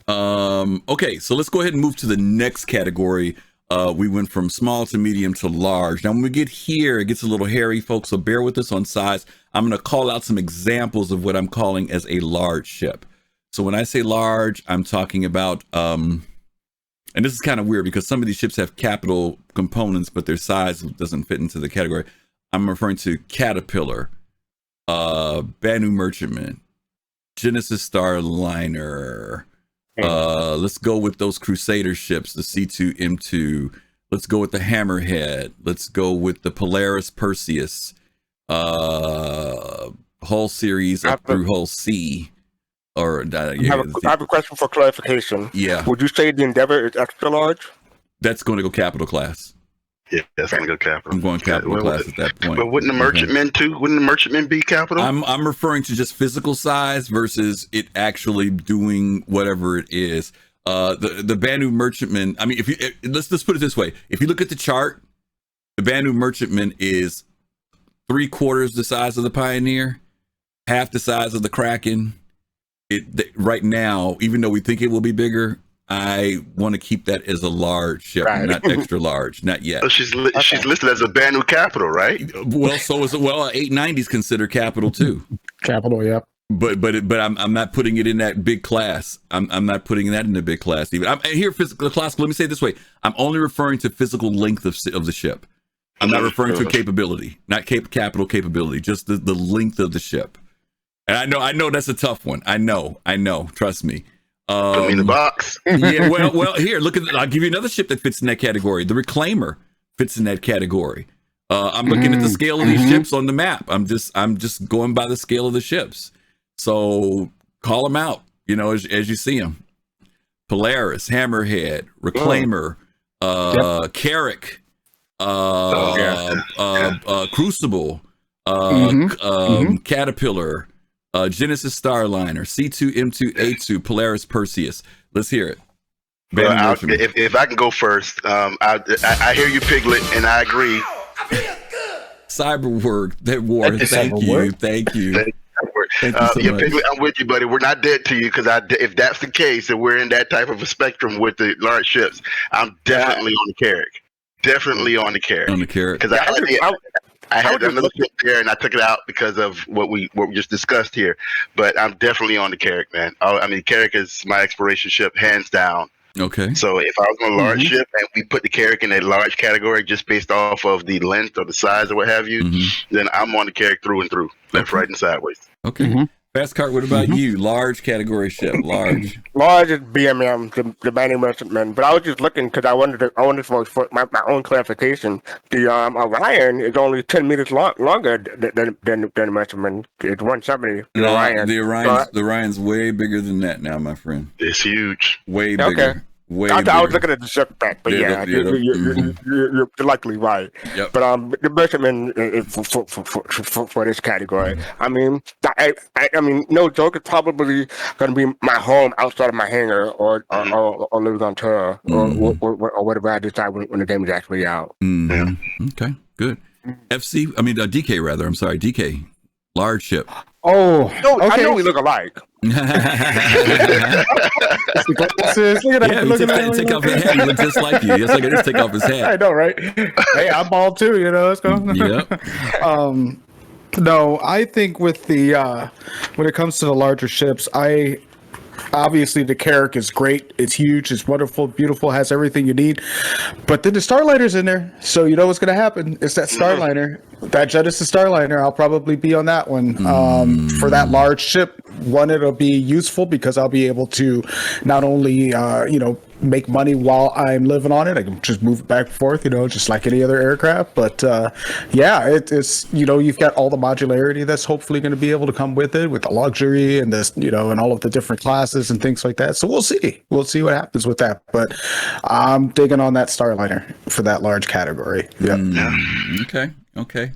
Okay, so let's go ahead and move to the next category. We went from small to medium to large. Now, when we get here, it gets a little hairy, folks, so bear with us on size. I'm going to call out some examples of what I'm calling as a large ship. So when I say large, I'm talking about, and this is kind of weird because some of these ships have capital components, but their size doesn't fit into the category. I'm referring to Caterpillar, Banu Merchantman, Genesis Starliner. Let's go with those Crusader ships, the C2, M2. Let's go with the Hammerhead. Let's go with the Polaris Perseus. Hull series up through Hull C. Or I have a question for clarification. Yeah. Would you say the Endeavor is extra large? That's going to go capital class. Yeah, that's going to go capital. I'm going capital class at that point. But wouldn't the Merchantman too? Wouldn't the Merchantman be capital? I'm referring to just physical size versus it actually doing whatever it is. The Banu Merchantman. I mean, let's put it this way: if you look at the chart, the Banu Merchantman is 3/4 the size of the Pioneer, half the size of the Kraken. Right now, even though we think it will be bigger, I want to keep that as a large ship, not extra large, not yet. So she's listed as a Banu capital, right? Well, so is 890 is considered capital too. Capital, yeah. But I'm not putting it in that big class. I'm not putting that in the big class even. I'm here physical class. Let me say it this way: I'm only referring to physical length of the ship. I'm not referring to capability, not capital capability, just the length of the ship. And I know that's a tough one. I know. Trust me. Put me in the box. Yeah. Well. Here, look at. I'll give you another ship that fits in that category. The Reclaimer fits in that category. I'm looking at the scale of these ships on the map. I'm just going by the scale of the ships. So call them out. You know, as you see them. Polaris, Hammerhead, Reclaimer, Carrack, Crucible, Caterpillar. Genesis Starliner, C2, M2, A2, Polaris Perseus. Let's hear it. Well, if I can go first, I hear you, Piglet, and I agree. Cyberwork, that war. Thank you. Thank you so much. Piglet, I'm with you, buddy. We're not dead to you because if that's the case and we're in that type of a spectrum with the large ships, I'm definitely on the Carrack. Definitely on the Carrack. On the Carrack. Because I had another ship there and I took it out because of what we just discussed here. But I'm definitely on the Carrack, man. I mean, Carrack is my exploration ship, hands down. Okay. So if I was on a large ship and we put the Carrack in a large category just based off of the length or the size or what have you, then I'm on the Carrack through and through, left, right, and sideways. Okay. Fastcart, what about you? Large category ship, large. Large is BMM, the Mighty Merchantman. But I was just looking because I wanted for my own clarification. The Orion is only 10 meters longer than the Merchantman. It's 170. The Orion. The Orion's way bigger than that now, my friend. It's huge. Way bigger. Okay. I was looking at the ship back, but you're likely right. Yep. But the Merchantman for this category, I mean, no joke, it's probably going to be my home outside of my hangar or live on tour or whatever I decide when the game is actually out. Mm-hmm. Okay, good. DK rather. I'm sorry, DK. Large ship. Oh, okay. I know we look alike. Take off his hat. He looks just like you. Just like I just take off his hat. I know, right? Hey, I'm bald too. Let's go. Yep. No, I think with the when it comes to the larger ships, obviously the Carrack is great. It's huge. It's wonderful, beautiful. Has everything you need. But then the Starliner's in there, so you know what's going to happen. It's that Starliner, that Genesis Starliner. I'll probably be on that one for that large ship. One, it'll be useful because I'll be able to not only make money while I'm living on it. I can just move it back and forth, just like any other aircraft. But it's you've got all the modularity that's hopefully going to be able to come with it, with the luxury and this, and all of the different classes and things like that. So we'll see what happens with that. But I'm digging on that Starliner for that large category. Yep. Okay.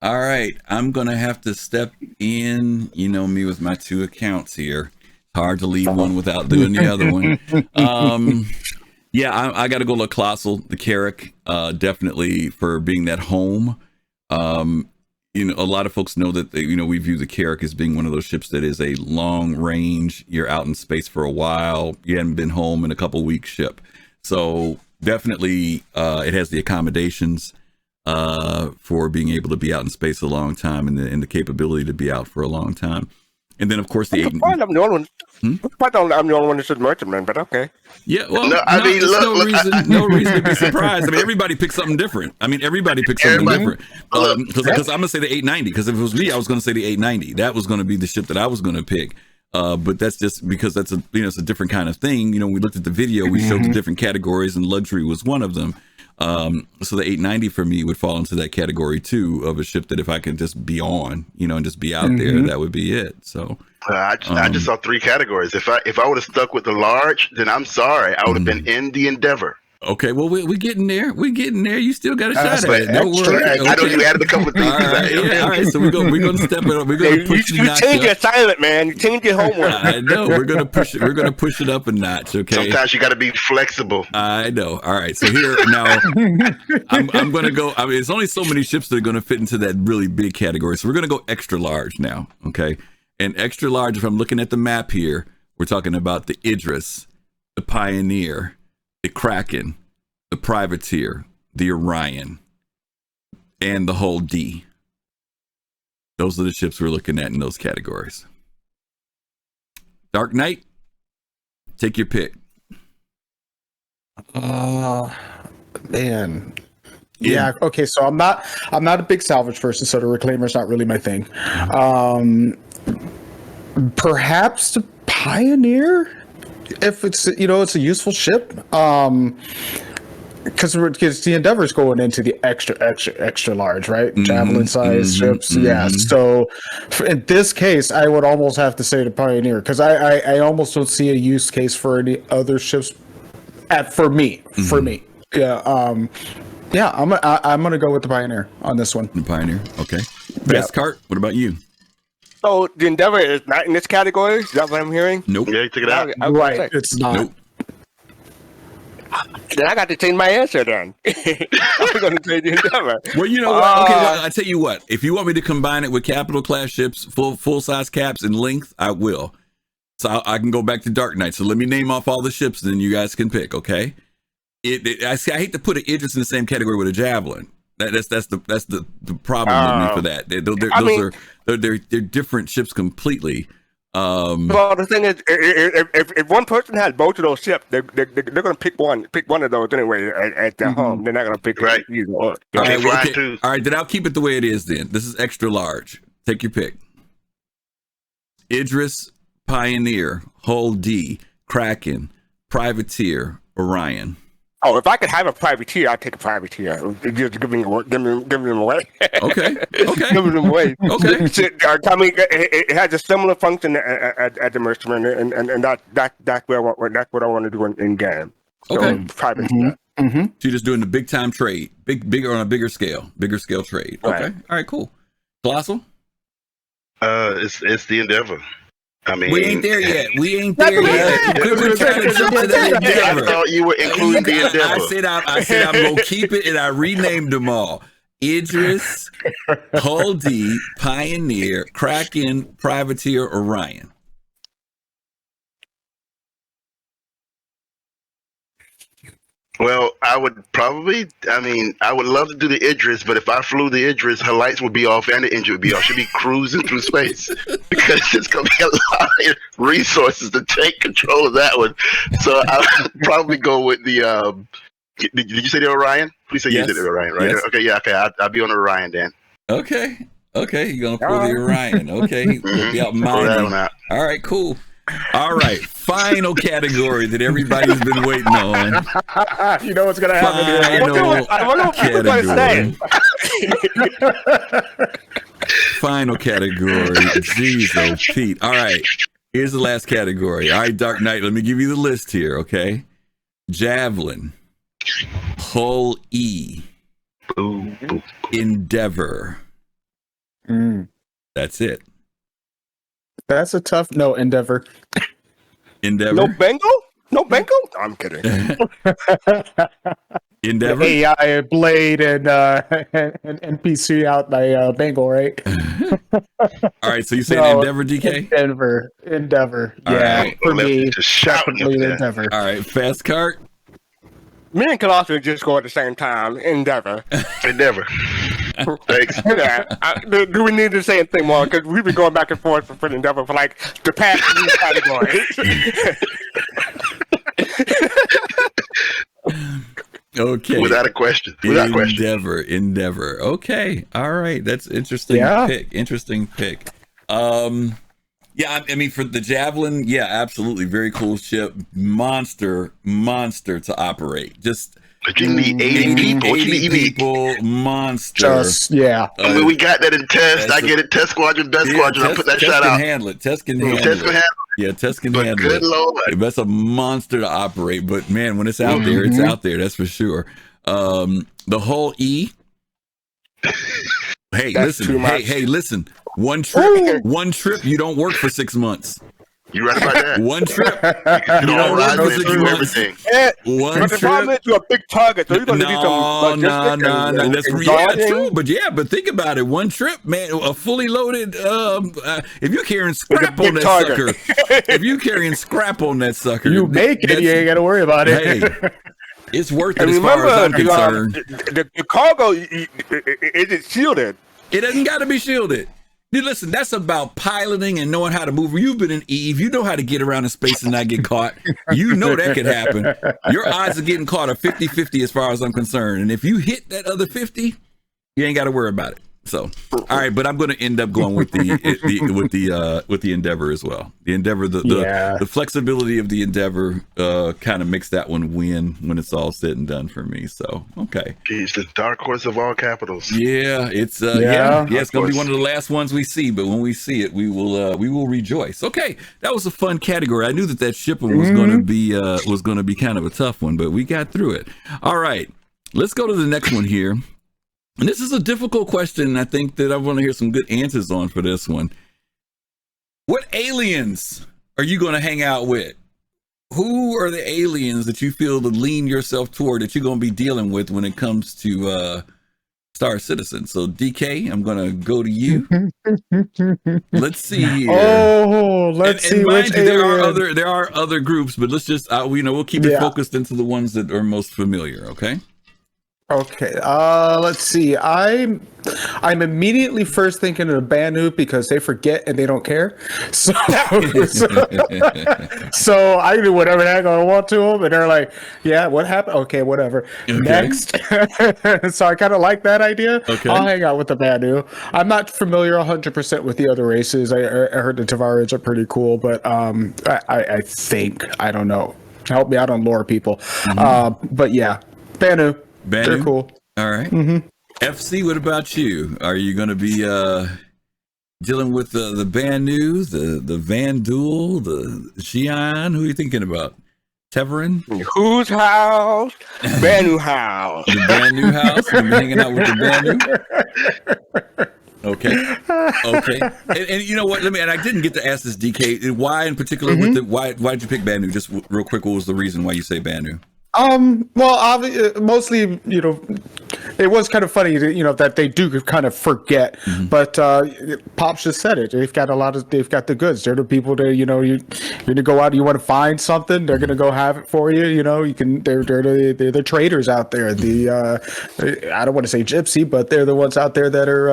All right. I'm going to have to step in, me with my two accounts here. Hard to leave one without doing the other one. I got to go look Kelosal, the Carrack, definitely for being that home. A lot of folks know that we view the Carrack as being one of those ships that is a long range. You're out in space for a while. You haven't been home in a couple weeks ship. So definitely it has the accommodations for being able to be out in space a long time and the capability to be out for a long time. And then, of course, I'm the only one. I'm the only one that says Merchantman, but okay. Yeah, well, no reason to be surprised. I mean, everybody picks something different. Different. Because I'm going to say the 890. Because if it was me, I was going to say the 890. That was going to be the ship that I was going to pick. But that's just because that's it's a different kind of thing. We looked at the video, we showed the different categories, and luxury was one of them. So the 890 for me would fall into that category too, of a ship that if I can just be on, and just be out there, that would be it. So I just saw three categories. If I would have stuck with the large, then I'm sorry, I would have been in the Endeavor. Okay, well, we're getting there. You still got a shot at it. Don't worry. Okay. I know you added a couple of things. All right. So we're going to step it up. We're going to push you change your assignment, man. You change your homework. I know. We're going to push it. We're going to push it up a notch. Okay. Sometimes you got to be flexible. I know. All right. So here now, I'm going to go. I mean, there's only so many ships that are going to fit into that really big category. So we're going to go extra large now. Okay. And extra large. If I'm looking at the map here, we're talking about the Idris, the Pioneer, the Kraken, the Privateer, the Orion, and the Hull D. Those are the ships we're looking at in those categories. Dark Knight, take your pick. Man. Yeah, okay, so I'm not a big salvage person, so the Reclaimer's not really my thing. Perhaps the Pioneer, if it's it's a useful ship. Because the Endeavor's going into the extra large, right? Javelin size ships. Yeah. So in this case, I would almost have to say the Pioneer, because I almost don't see a use case for any other ships. For me. Yeah. I'm gonna go with the Pioneer on this one. The Pioneer. Okay. Fastcart, what about you? So the Endeavor is not in this category. Is that what I'm hearing? Nope. Yeah, you took it out. Right. It's not. Nope. Then I got to change my answer then. I'm going to say the Endeavor. Well, you know what? Okay, well, I tell you what. If you want me to combine it with capital class ships, full size caps and length, I will. So I can go back to Dark Knight. So let me name off all the ships, and then you guys can pick. Okay. I hate to put an Idris in the same category with a Javelin. That's the problem with me for that. They're different ships completely. Well, the thing is, if one person has both of those ships, they're going to pick one of those anyway at their home. They're not going to pick either. All right, then I'll keep it the way it is. Then this is extra large. Take your pick. Idris, Pioneer, Hull D, Kraken, Privateer, Orion. Oh, if I could have a privateer, I'd take a privateer. Just giving them away. Okay. Giving them away. Okay. I mean, it has a similar function at the merchantman, and that's what I want to do in game. Okay. Privateer. So you're just doing the big time trade, bigger on a bigger scale trade. Okay. Right. All right. Cool. Colossal. It's the Endeavor. I mean, we ain't there yet. We're trying to jump to that Endeavor. I thought you were including the Endeavor. I said I'm gonna keep it, and I renamed them all. Idris, Hull D, Pioneer, Kraken, Privateer, Orion. Well, I would love to do the Idris, but if I flew the Idris, her lights would be off and the engine would be off. She'd be cruising through space because it's going to be a lot of resources to take control of that one. So I would probably go with the, did you say the Orion? Please say you said the Orion, right? Yes. Okay. I'll be on the Orion then. Okay, you're going to pull the Orion. Okay, we'll be out mining. All right, cool. All right, final category that everybody's been waiting on. You know what's gonna happen here. Final category. Jeez, oh Pete. All right, here's the last category. All right, Dark Knight. Let me give you the list here. Okay, Javelin, Hull E, Endeavor. That's it. That's a tough Endeavor. Endeavor. No Bengal? No Bengal? I'm kidding. Endeavor. AI Blade and NPC out by Bengal, right? All right, so you saying Endeavor, DK? Endeavor. All yeah, right. for me, definitely Endeavor. All right, fast cart. Me and Kelosal just go at the same time. Endeavor. Thanks. Do we need to say anything more? Because we've been going back and forth for Endeavor for like the past 3 categories. Okay. Without a question. Endeavor. Okay. All right. That's interesting pick. Interesting pick. Yeah, I mean, for the Javelin, yeah, absolutely. Very cool ship. Monster to operate. Just you need 80 people. 80 people, monster. I mean, we got that in test. I get it. Test squadron, best squadron. I put that shot out. Test can handle it. Yeah, test can handle it. Good Lord. That's a monster to operate. But man, when it's out there, it's out there. That's for sure. The Hull E. Hey, listen. One trip, you don't work for 6 months. You right about that. One trip, you don't work for 6 months. One trip. The problem is you're a big target, so you're going to need some logistics. That's true. But think about it. One trip, man, a fully loaded. If you're carrying scrap on that sucker, you make it. You ain't got to worry about it. Hey, it's worth it as far as I'm concerned. The cargo isn't shielded. It doesn't got to be shielded. Dude, listen, that's about piloting and knowing how to move. You've been in Eve. You know how to get around in space and not get caught. You know that could happen. Your odds of getting caught are 50-50 as far as I'm concerned. And if you hit that other 50, you ain't got to worry about it. So, all right, but I'm going to end up going with the Endeavor as well. The Endeavor, the flexibility of the Endeavor kind of makes that one win when it's all said and done for me. So, okay. It's the dark horse of all capitals. Yeah, it's it's going to be one of the last ones we see, but when we see it, we will rejoice. Okay, that was a fun category. I knew that shipping was going to be kind of a tough one, but we got through it. All right, let's go to the next one here. And this is a difficult question. I think that I want to hear some good answers on for this one. What aliens are you going to hang out with? Who are the aliens that you feel to lean yourself toward that you're going to be dealing with when it comes to Star Citizen? So DK, I'm going to go to you. Let's see here. Oh, let's see which alien. There are other groups, but let's just we'll keep it focused into the ones that are most familiar. Okay. Okay, let's see. I'm immediately first thinking of Banu because they forget and they don't care. So I do whatever the heck I want to them, and they're like, "Yeah, what happened? Okay, whatever. Okay. Next." So I kind of like that idea. Okay. I'll hang out with the Banu. I'm not familiar 100% with the other races. I heard the Tavarids are pretty cool, but I think I don't know. Help me out on lore, people. But yeah, Banu. They're cool. All right. FC, what about you? Are you going to be dealing with the Banu, the Vandul, the Xi'an? Who are you thinking about? Teverin? Whose house? Banu house. The Banu house? You're hanging out with the Banu? Okay. And you know what? And I didn't get to ask this, DK. Why in particular? Why did you pick Banu? Just real quick, what was the reason why you say Banu? Well, mostly, it was kind of funny, that they do kind of forget, but Pops just said it. They've got the goods. They're the people that, you're going to go out, you want to find something, they're going to go have it for you. They're the traders out there. I don't want to say gypsy, but they're the ones out there that are,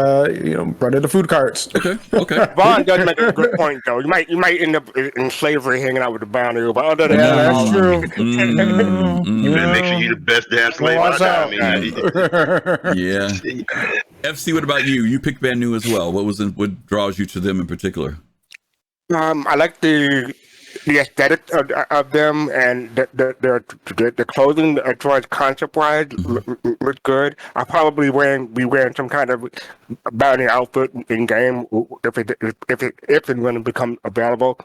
running the food carts. Okay. Vaughn does make a good point, though. You might end up in slavery hanging out with the bounty, but other than that's true. Make sure you're the best damn slave on time. Yeah. FC, what about you? You picked Banu as well. What draws you to them in particular? I like the aesthetic of them, and the clothing as far as concept wise look good. I'll probably be wearing some kind of bounty outfit in game if it's going to become available.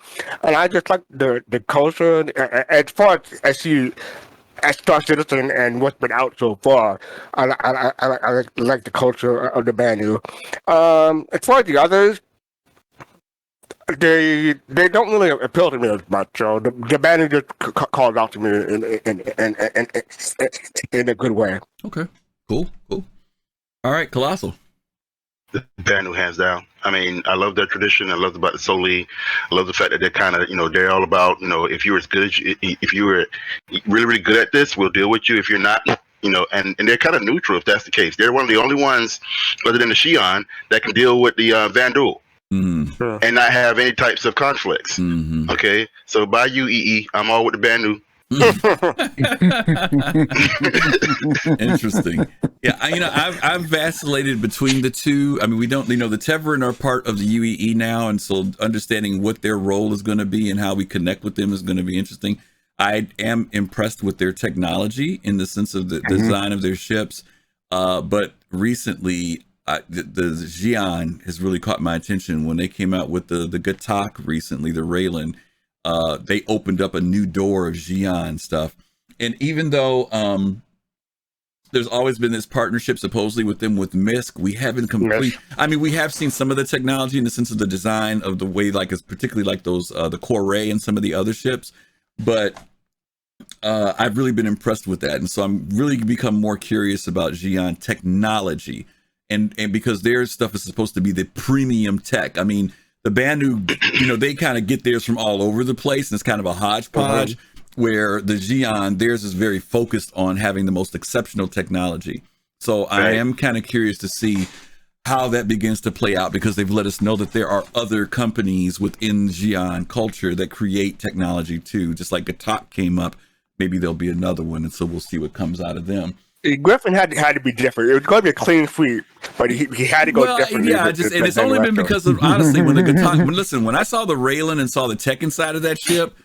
And I just like the culture as far as Star Citizen and what's been out so far. I like the culture of the Banu. As far as the others, they don't really appeal to me as much. So the Banu just calls out to me in a good way. Okay, cool. All right, Kelosal. The Banu, hands down. I mean, I love their tradition. I love about the Soli. I love the fact that they're kind of, they're all about, if you're as good as if you were really, really good at this, we'll deal with you. If you're not, and they're kind of neutral if that's the case. They're one of the only ones, other than the Xi'an, that can deal with the Vandul and not have any types of conflicts. Okay, so by you, EE, I'm all with the Banu. Interesting. Yeah, I've vacillated between the two. I mean, we don't, the Teverin are part of the UEE now, and so understanding what their role is going to be and how we connect with them is going to be interesting. I am impressed with their technology in the sense of the design of their ships, but recently the Xi'an has really caught my attention when they came out with the Gatak recently, the Raylan. They opened up a new door of Xi'an stuff. And even though there's always been this partnership supposedly with them with MISC, we haven't complete. I mean, we have seen some of the technology in the sense of the design of the way, like, it's particularly like those the Corray and some of the other ships, but I've really been impressed with that. And so I'm really become more curious about Xi'an technology, and because their stuff is supposed to be the premium tech. I mean, the Banu, they kind of get theirs from all over the place, and it's kind of a hodgepodge, where the Xi'an, theirs is very focused on having the most exceptional technology. So I am kind of curious to see how that begins to play out, because they've let us know that there are other companies within Xi'an culture that create technology too. Just like Gatak came up, maybe there'll be another one, and so we'll see what comes out of them. Griffin had to be different. It was going to be a clean sweep, but he had to go different. Yeah, and it's only been because of, honestly, when the Gatak, when I saw the Raylan and saw the tech inside of that ship,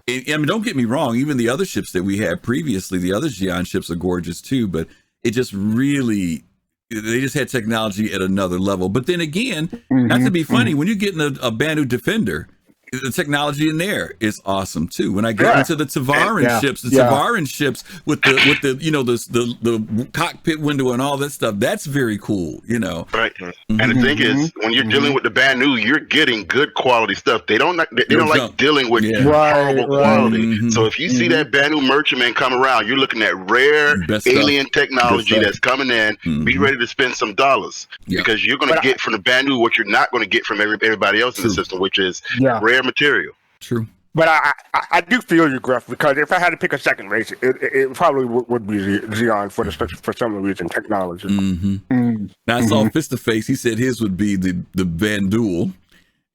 I mean, don't get me wrong, even the other ships that we had previously, the other Xi'an ships are gorgeous too, but it just really, they just had technology at another level. But then again, not to be funny, when you're getting a Banu Defender, the technology in there is awesome too. When I get into the Tavarin ships, Tavarin ships with the cockpit window and all that stuff, that's very cool, Right. And the thing is, when you're dealing with the Banu, you're getting good quality stuff. They don't like dealing with horrible quality. So if you see that Banu merchantman come around, you're looking at rare alien technology that's coming in. Be ready to spend some dollars, because you're going to get from the Banu what you're not going to get from everybody else in the system, which is rare material. True. But I do feel you, Griff, because if I had to pick a second race, it probably would be Xeon for some reason, technology. Mm-hmm. Now I saw Fist to Face. He said his would be the Vandul.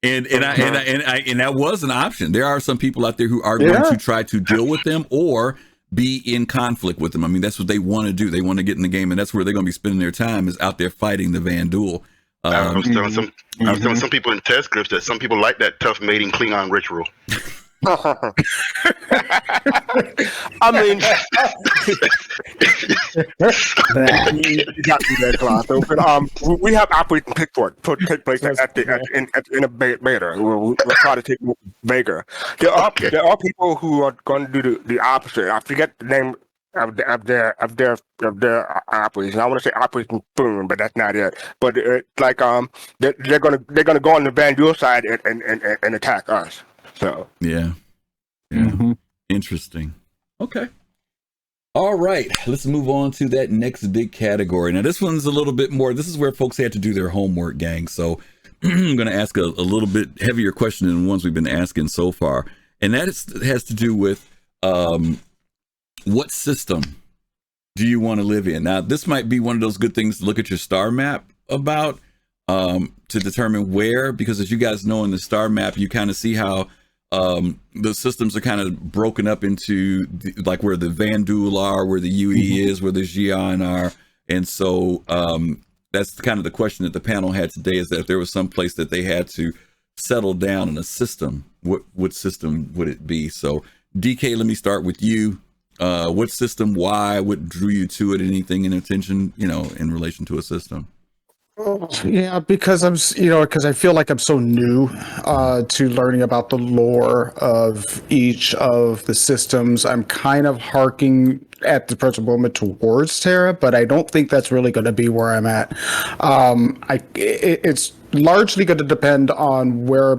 And that was an option. There are some people out there who are going to try to deal with them or be in conflict with them. I mean, that's what they want to do. They want to get in the game, and that's where they're going to be spending their time, is out there fighting the Vandul. I was telling some people in test scripts that some people like that tough mating Klingon ritual. I mean, you got me there, Claude. But we have Operation Pitchfork take place in a beta. We'll try to take Vega. There are people who are going to do the opposite. I forget the name of their operation. I want to say Operation Boom, but that's not it. But they're gonna go on the Vandal side and attack us. So yeah. Interesting. Okay. All right, let's move on to that next big category. Now this one's a little bit more. This is where folks had to do their homework, gang. So I'm going to ask a little bit heavier question than the ones we've been asking so far, and that has to do with what system do you want to live in? Now this might be one of those good things to look at your star map about to determine where, because as you guys know, in the star map you kind of see how the systems are kind of broken up into like where the Vandul are, where the UE is, where the Xi'an are. And so that's kind of the question that the panel had today, is that if there was some place that they had to settle down in a system, what system would it be? So DK, let me start with you. What system, why, what drew you to it, anything in attention, in relation to a system? Yeah, because because I feel like I'm so new to learning about the lore of each of the systems. I'm kind of harking at the present moment towards Terra, but I don't think that's really going to be where I'm at. It's largely going to depend on where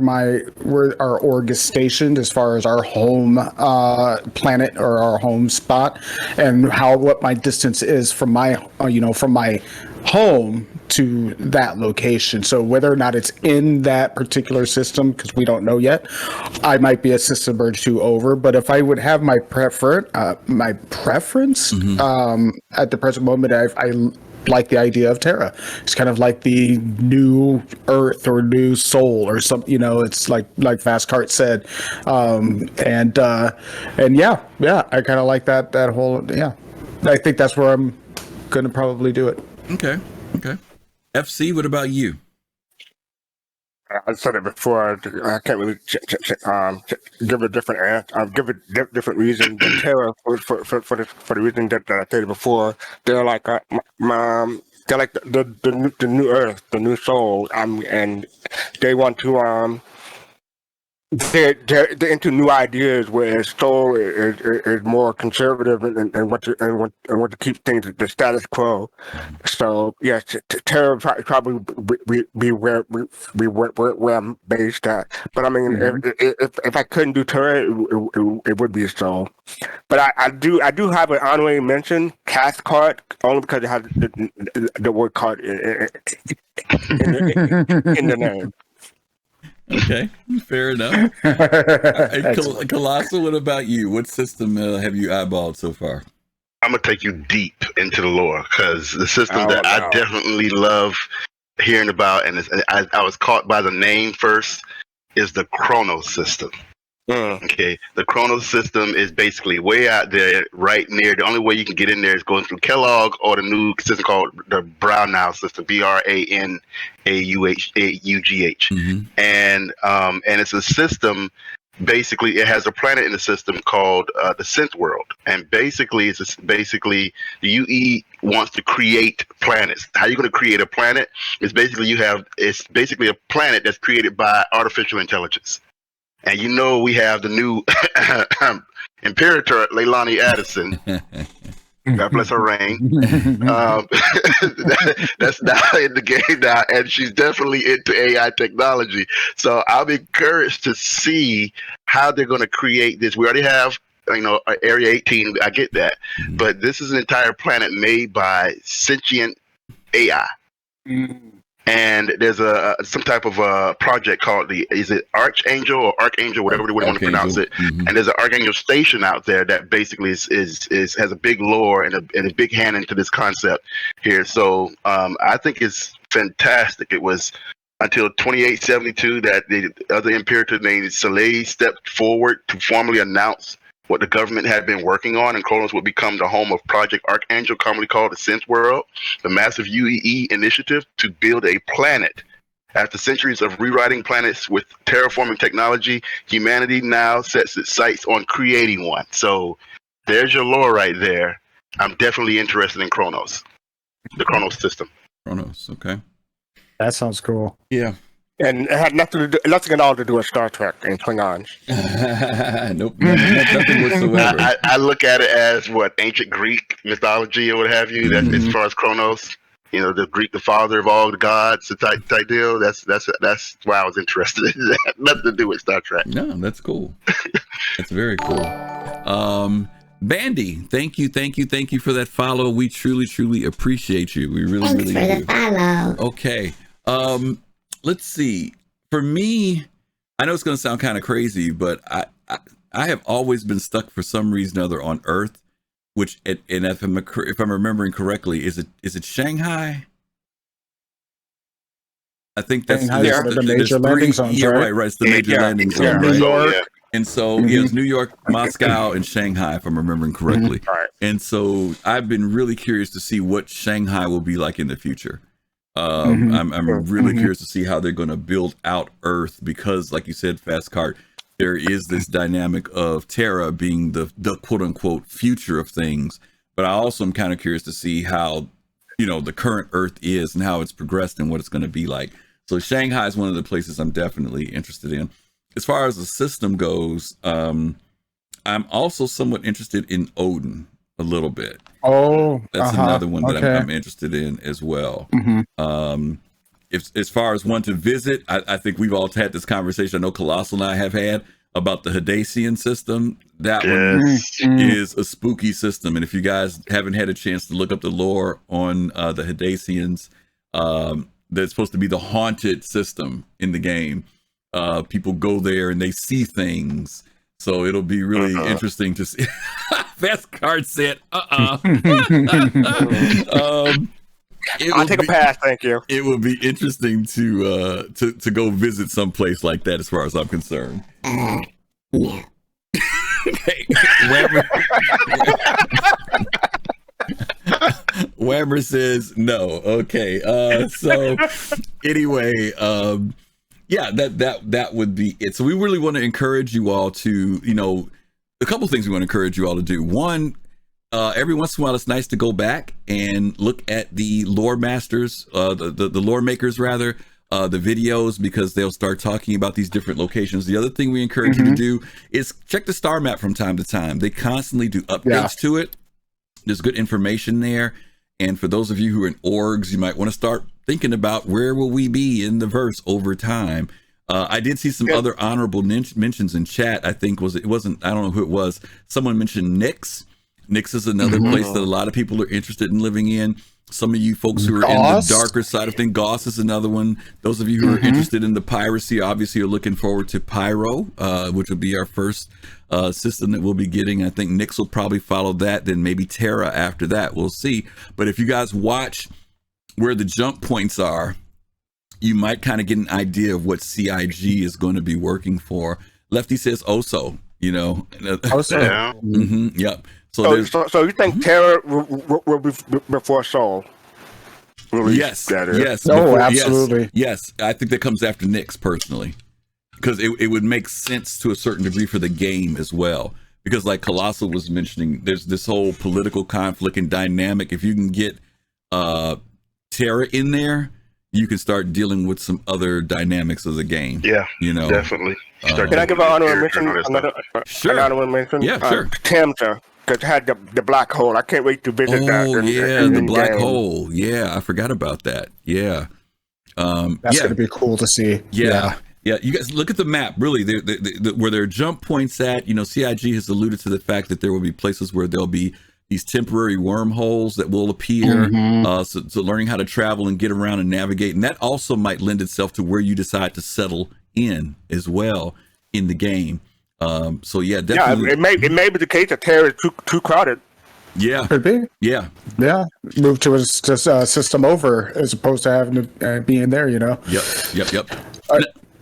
our org is stationed, as far as our home planet or our home spot, and what my distance is from my home to that location. So whether or not it's in that particular system, because we don't know yet, I might be a system or two over. But if I would have my preference at the present moment, I like the idea of Terra. It's kind of like the new Earth or new Soul or something. It's like fastcart said, and yeah, I kind of like that whole. Yeah, I think that's where I'm going to probably do it. Okay. FC, what about you? I said it before. I can't really give a different answer. Give a different reason. But Terra, for the reason that I said before, they're like they're like the new Earth, the new Soul. And they want to they're into new ideas, whereas Soul is more conservative and want to keep things the status quo. So yes, Terra probably be where I'm based at. But I mean, if I couldn't do Terra, it would be Soul. But I do have an honorary mention, Cathcart, only because it has the word cart in the name. Okay, fair enough. Kelosal, what about you? What system have you eyeballed so far? I'm going to take you deep into the lore, because the system that I definitely love hearing about, and I was caught by the name first, is the Chronos system. Okay, the Chronos system is basically way out there, right near. The only way you can get in there is going through Kellogg or the new system called the Brownnow system, BRANAUGH, and it's a system. Basically, it has a planet in the system called the Synth World, and basically, the UE wants to create planets. How you're going to create a planet is basically it's basically a planet that's created by artificial intelligence. And we have the new Imperator, Leilani Addison. God bless her reign. That's now in the game now, and she's definitely into AI technology. So I'm encouraged to see how they're going to create this. We already have, Area 18. I get that, but this is an entire planet made by sentient AI. and there's some type of a project called is it Archangel or Archangel, whatever they want to pronounce it. Mm-hmm. And there's an Archangel station out there that basically is has a big lore and a big hand into this concept here. So I think it's fantastic. It was until 2872 that the other imperator named Soleil stepped forward to formally announce what the government had been working on, and Kronos would become the home of Project Archangel, commonly called the Synth World, the massive UEE initiative to build a planet. After centuries of rewriting planets with terraforming technology, humanity now sets its sights on creating one. So there's your lore right there. I'm definitely interested in Kronos, the Kronos system. Kronos, okay. That sounds cool. Yeah. And it had nothing at all to do with Star Trek and Klingons. Nope, nothing whatsoever. I look at it as what ancient Greek mythology or what have you. That as far as Kronos, the Greek, the father of all the gods, the type deal. That's why I was interested. It had nothing to do with Star Trek. No, that's cool. That's very cool. Bandy, thank you for that follow. We truly appreciate you. We really Thanks do. for the follow. Okay. Let's see. For me, I know it's going to sound kind of crazy, but I have always been stuck for some reason or other on Earth, which, and if I'm remembering correctly, is it Shanghai? I think that's the major landing zones. Yeah, right. It's the major landing zone, New right? York. And so it was New York, Moscow, and Shanghai, if I'm remembering correctly. Right. And so I've been really curious to see what Shanghai will be like in the future. I'm really curious to see how they're going to build out Earth, because, like you said, fastcart, there is this dynamic of Terra being the quote unquote future of things. But I also am kind of curious to see how, the current Earth is and how it's progressed and what it's going to be like. So Shanghai is one of the places I'm definitely interested in. As far as the system goes, I'm also somewhat interested in Odin a little bit. Oh, that's another one that I'm interested in as well. As far as one to visit, I think we've all had this conversation. I know Kelosal and I have had about the Hadesian system. That one is a spooky system, and if you guys haven't had a chance to look up the lore on the Hadesians, that's supposed to be the haunted system in the game. People go there and they see things, so it'll be really interesting to see. Fastcart said, I'll take a pass, thank you. It would be interesting to go visit some place like that, as far as I'm concerned. Yeah. Okay. Whammer says no. Okay. So anyway, yeah, that would be it. So we really want to encourage you all to, a couple things we want to encourage you all to do. One, every once in a while, it's nice to go back and look at the lore masters, the lore makers rather, the videos, because they'll start talking about these different locations. The other thing we encourage you to do is check the star map from time to time. They constantly do updates to it. There's good information there. And for those of you who are in orgs, you might want to start thinking about where will we be in the verse over time. I did see some other honorable mentions in chat. I think I don't know who it was. Someone mentioned Nyx. Nyx is another place that a lot of people are interested in living in. Some of you folks who are in the darker side of things, Goss is another one. Those of you who are interested in the piracy, obviously are looking forward to Pyro, which will be our first system that we'll be getting. I think Nyx will probably follow that, then maybe Terra after that. We'll see. But if you guys watch where the jump points are, you might kind of get an idea of what CIG is going to be working for. Lefty says Oso, Oso. Yep. So you think Terra will be before Soul? Yes. Absolutely. Yes. I think that comes after Nyx, personally, because it would make sense to a certain degree for the game as well. Because like Kelosal was mentioning, there's this whole political conflict and dynamic. If you can get Terra in there, you can start dealing with some other dynamics of the game. Yeah, definitely. Can I give an honorable mention? Sure. An honorable mention? Yeah, sure. Tamta, because it had the black hole. I can't wait to visit that. Oh, yeah, the black hole. Yeah, I forgot about that. Yeah. That's going to be cool to see. Yeah. You guys look at the map, really, where their jump points at. CIG has alluded to the fact that there will be places where there'll be, these temporary wormholes that will appear. So learning how to travel and get around and navigate, and that also might lend itself to where you decide to settle in as well in the game. So yeah, definitely. Yeah, it may be the case that Terra is too crowded. Yeah, Could be. Yeah, move to a system over as opposed to having to be in there. Yep.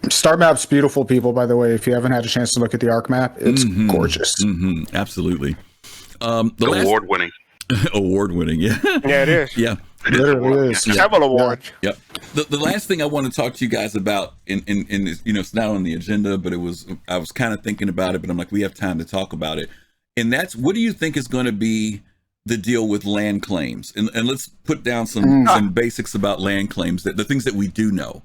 Star map's beautiful, people. By the way, if you haven't had a chance to look at the ARC map, it's gorgeous. Absolutely. Award-winning. Award-winning. Yeah. Yeah, it is. Yeah. Literally is. Several awards. Yep. The last thing I want to talk to you guys about, in it's not on the agenda, but I was kind of thinking about it, but I'm like, we have time to talk about it. And that's, what do you think is going to be the deal with land claims? And let's put down some basics about land claims, the things that we do know.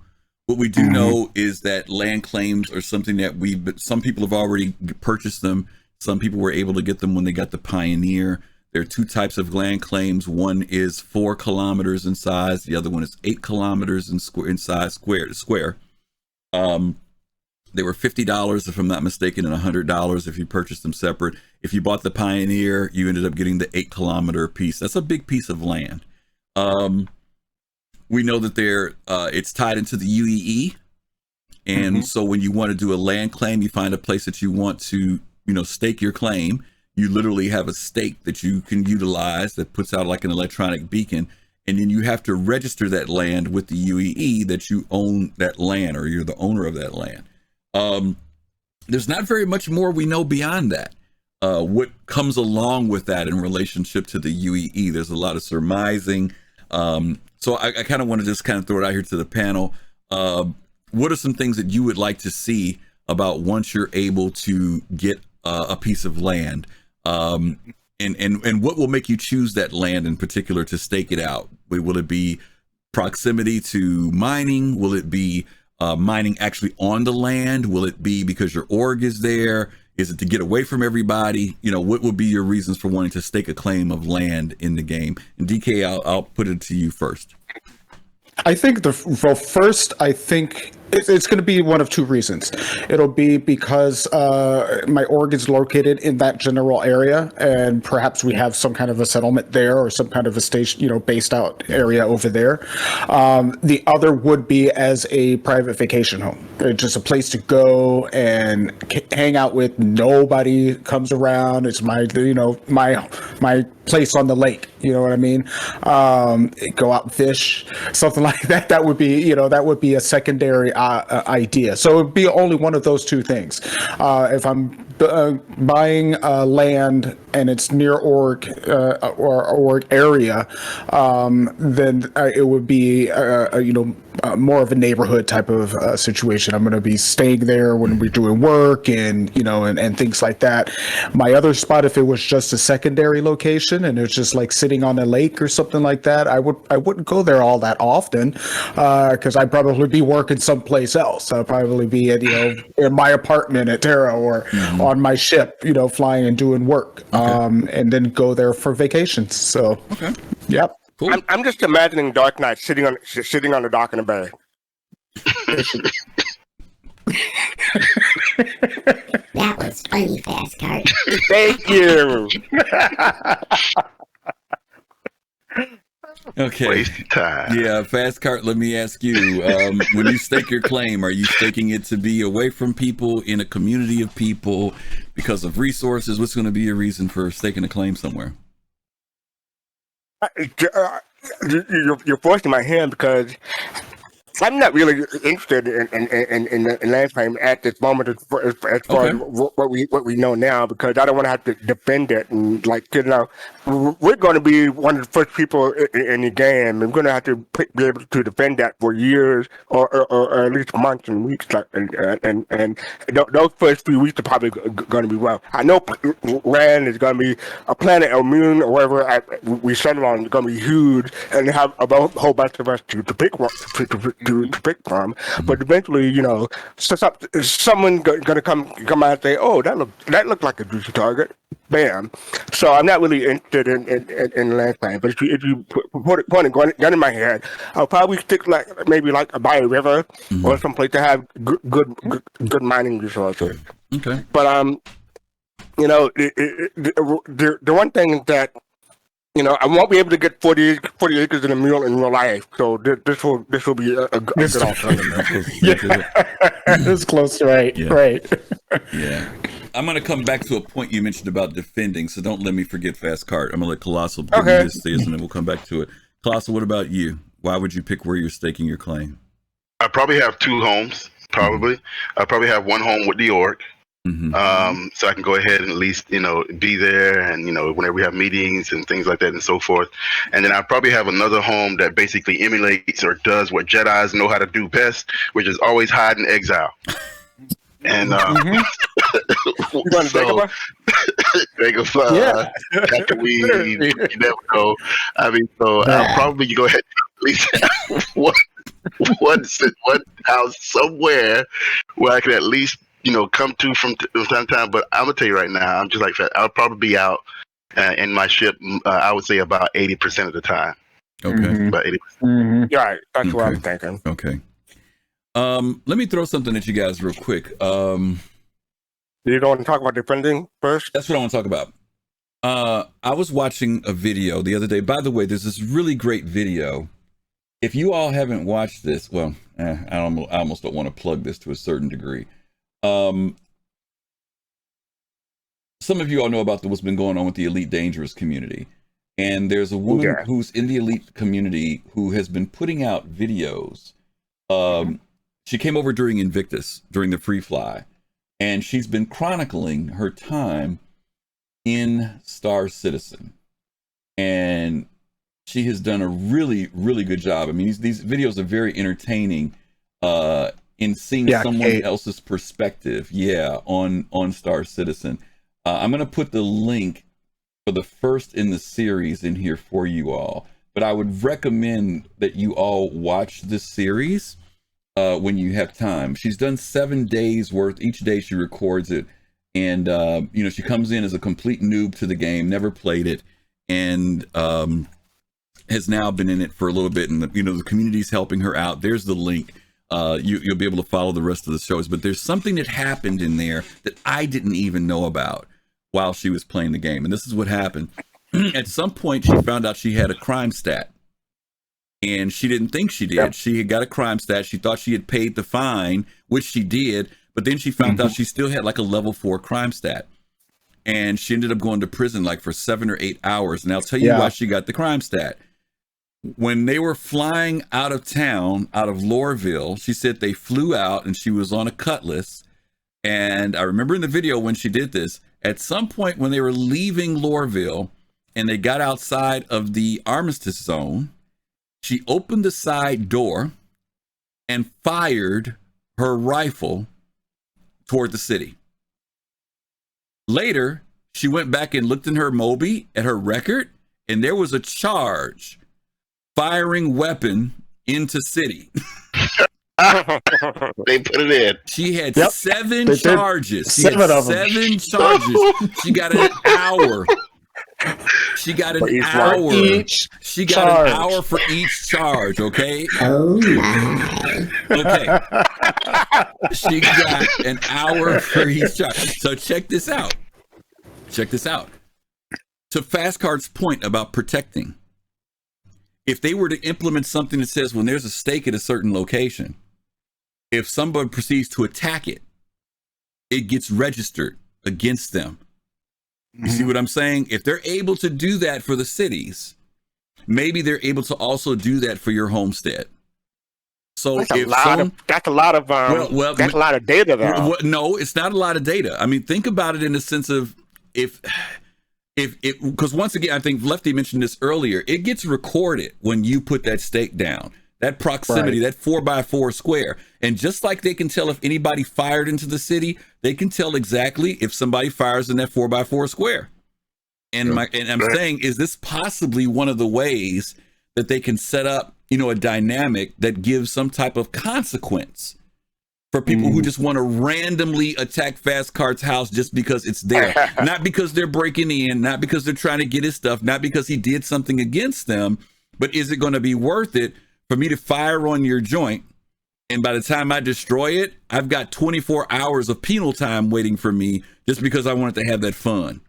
What we do know is that land claims are something that some people have already purchased them. Some people were able to get them when they got the Pioneer. There are two types of land claims. One is 4 kilometers in size. The other one is 8 kilometers in size, square. They were $50, if I'm not mistaken, and $100 if you purchased them separate. If you bought the Pioneer, you ended up getting the 8 kilometer piece. That's a big piece of land. We know that it's tied into the UEE. And so when you want to do a land claim, you find a place that you want to, stake your claim. You literally have a stake that you can utilize that puts out like an electronic beacon. And then you have to register that land with the UEE that you own that land, or you're the owner of that land. There's not very much more we know beyond that. What comes along with that in relationship to the UEE, there's a lot of surmising. So I kind of want to just kind of throw it out here to the panel. What are some things that you would like to see about once you're able to get a piece of land? And what will make you choose that land in particular to stake it out? Will it be proximity to mining? Will it be mining actually on the land? Will it be because your org is there? Is it to get away from everybody? What would be your reasons for wanting to stake a claim of land in the game? And DK, I'll put it to you first. I think first, it's going to be one of two reasons. It'll be because my org is located in that general area, and perhaps we have some kind of a settlement there or some kind of a station, based out area over there. The other would be as a private vacation home. It's just a place to go and hang out with. Nobody comes around. It's my place on the lake. You know what I mean? Go out and fish, something like that. That would be a secondary idea. So it would be only one of those two things. If I'm buying land and it's near org or org area, then it would be more of a neighborhood type of situation. I'm going to be staying there when we're doing work and things like that. My other spot, if it was just a secondary location and it's just like sitting on a lake or something like that, I wouldn't go there all that often because I'd probably be working someplace else. I'd probably be at in my apartment at Terra or on my ship, flying and doing work, and then go there for vacations. So, yep. Cool. I'm just imagining Dark Knight sitting on the dock in a bay. That was funny, Fastcart. Thank you. Okay. Waste time. Yeah, Fastcart, let me ask you, when you stake your claim, are you staking it to be away from people, in a community of people, because of resources? What's going to be your reason for staking a claim somewhere? You're forcing my hand because I'm not really interested in land claim at this moment as far as what we know now, because I don't want to have to defend it. And we're going to be one of the first people in the game. I'm going to have to be able to defend that for years or at least months and weeks. And those first few weeks are probably going to be rough. I know land is going to be a planet or moon or wherever we settle on is going to be huge, and have a whole bunch of us to pick one. To pick from, but eventually, someone gonna come out and say, "Oh, that looked like a juicy target." Bam. So I'm not really interested in land claim. But if you point a gun in my head, I'll probably stick maybe by a river or someplace to have good mining resources. Okay. But the one thing that I won't be able to get 40 acres in a mule in real life, so this will be a good alternative. It's close, right? Yeah. Right. Yeah. I'm going to come back to a point you mentioned about defending, so don't let me forget fastcart. I'm going to let Kelosal give me this, and then we'll come back to it. Kelosal, what about you? Why would you pick where you're staking your claim? I probably have 2 homes, probably. I probably have 1 home with the org. So I can go ahead and at least, be there and, whenever we have meetings and things like that and so forth. And then I probably have another home that basically emulates or does what Jedis know how to do best, which is always hide and exile. And so Dagobah, Tatooine, you never know. I mean, so I'll probably go ahead and at least have one house somewhere where I can at least come to from time to time. But I'm gonna tell you right now, I'm just like that. I'll probably be out in my ship. I would say about 80% of the time. Okay, about 80%. Yeah, right. That's what I'm thinking. Okay. Let me throw something at you guys real quick. You don't want to talk about defending first? That's what I want to talk about. I was watching a video the other day. By the way, there's this really great video. If you all haven't watched this, well, I almost don't want to plug this to a certain degree. Some of you all know about what's been going on with the Elite Dangerous community. And there's a woman who's in the Elite community who has been putting out videos. She came over during Invictus, during the Free Fly, and she's been chronicling her time in Star Citizen. And she has done a really, really good job. I mean, these videos are very entertaining in seeing someone else's perspective, on Star Citizen. I'm going to put the link for the first in the series in here for you all. But I would recommend that you all watch this series when you have time. She's done 7 days worth. Each day she records it. And, she comes in as a complete noob to the game, never played it, and has now been in it for a little bit. And, the community's helping her out. There's the link. You'll be able to follow the rest of the shows. But there's something that happened in there that I didn't even know about while she was playing the game. And this is what happened. At some point, she found out she had a crime stat. And she didn't think she did. She had got a crime stat. She thought she had paid the fine, which she did. But then she found out she still had like a level 4 crime stat. And she ended up going to prison like for 7 or 8 hours. And I'll tell you why she got the crime stat. When they were flying out of town, out of Lorville, she said they flew out and she was on a cutlass. And I remember in the video when she did this, at some point when they were leaving Lorville and they got outside of the armistice zone, she opened the side door and fired her rifle toward the city. Later, she went back and looked in her Moby at her record, and there was a charge firing weapon into city. They put it in. She had 7 charges. Seven She got an hour. She got an hour. She got an hour for each charge, okay? Oh my. Okay. She got an hour for each charge. So check this out. To Fastcart's point about protecting, if they were to implement something that says when there's a stake at a certain location, if somebody proceeds to attack it, it gets registered against them. You see what I'm saying? If they're able to do that for the cities, maybe they're able to also do that for your homestead. So that's a lot of data though. No, it's not a lot of data. I mean, think about it in the sense of if because once again, I think Lefty mentioned this earlier, it gets recorded when you put that stake down. That proximity, that 4x4 square. And just like they can tell if anybody fired into the city, they can tell exactly if somebody fires in that 4x4 square. And I'm saying, is this possibly one of the ways that they can set up, a dynamic that gives some type of consequence for people who just want to randomly attack Fastcart's house just because it's there? Not because they're breaking in, not because they're trying to get his stuff, not because he did something against them, but is it going to be worth it for me to fire on your joint, and by the time I destroy it, I've got 24 hours of penal time waiting for me just because I wanted to have that fun?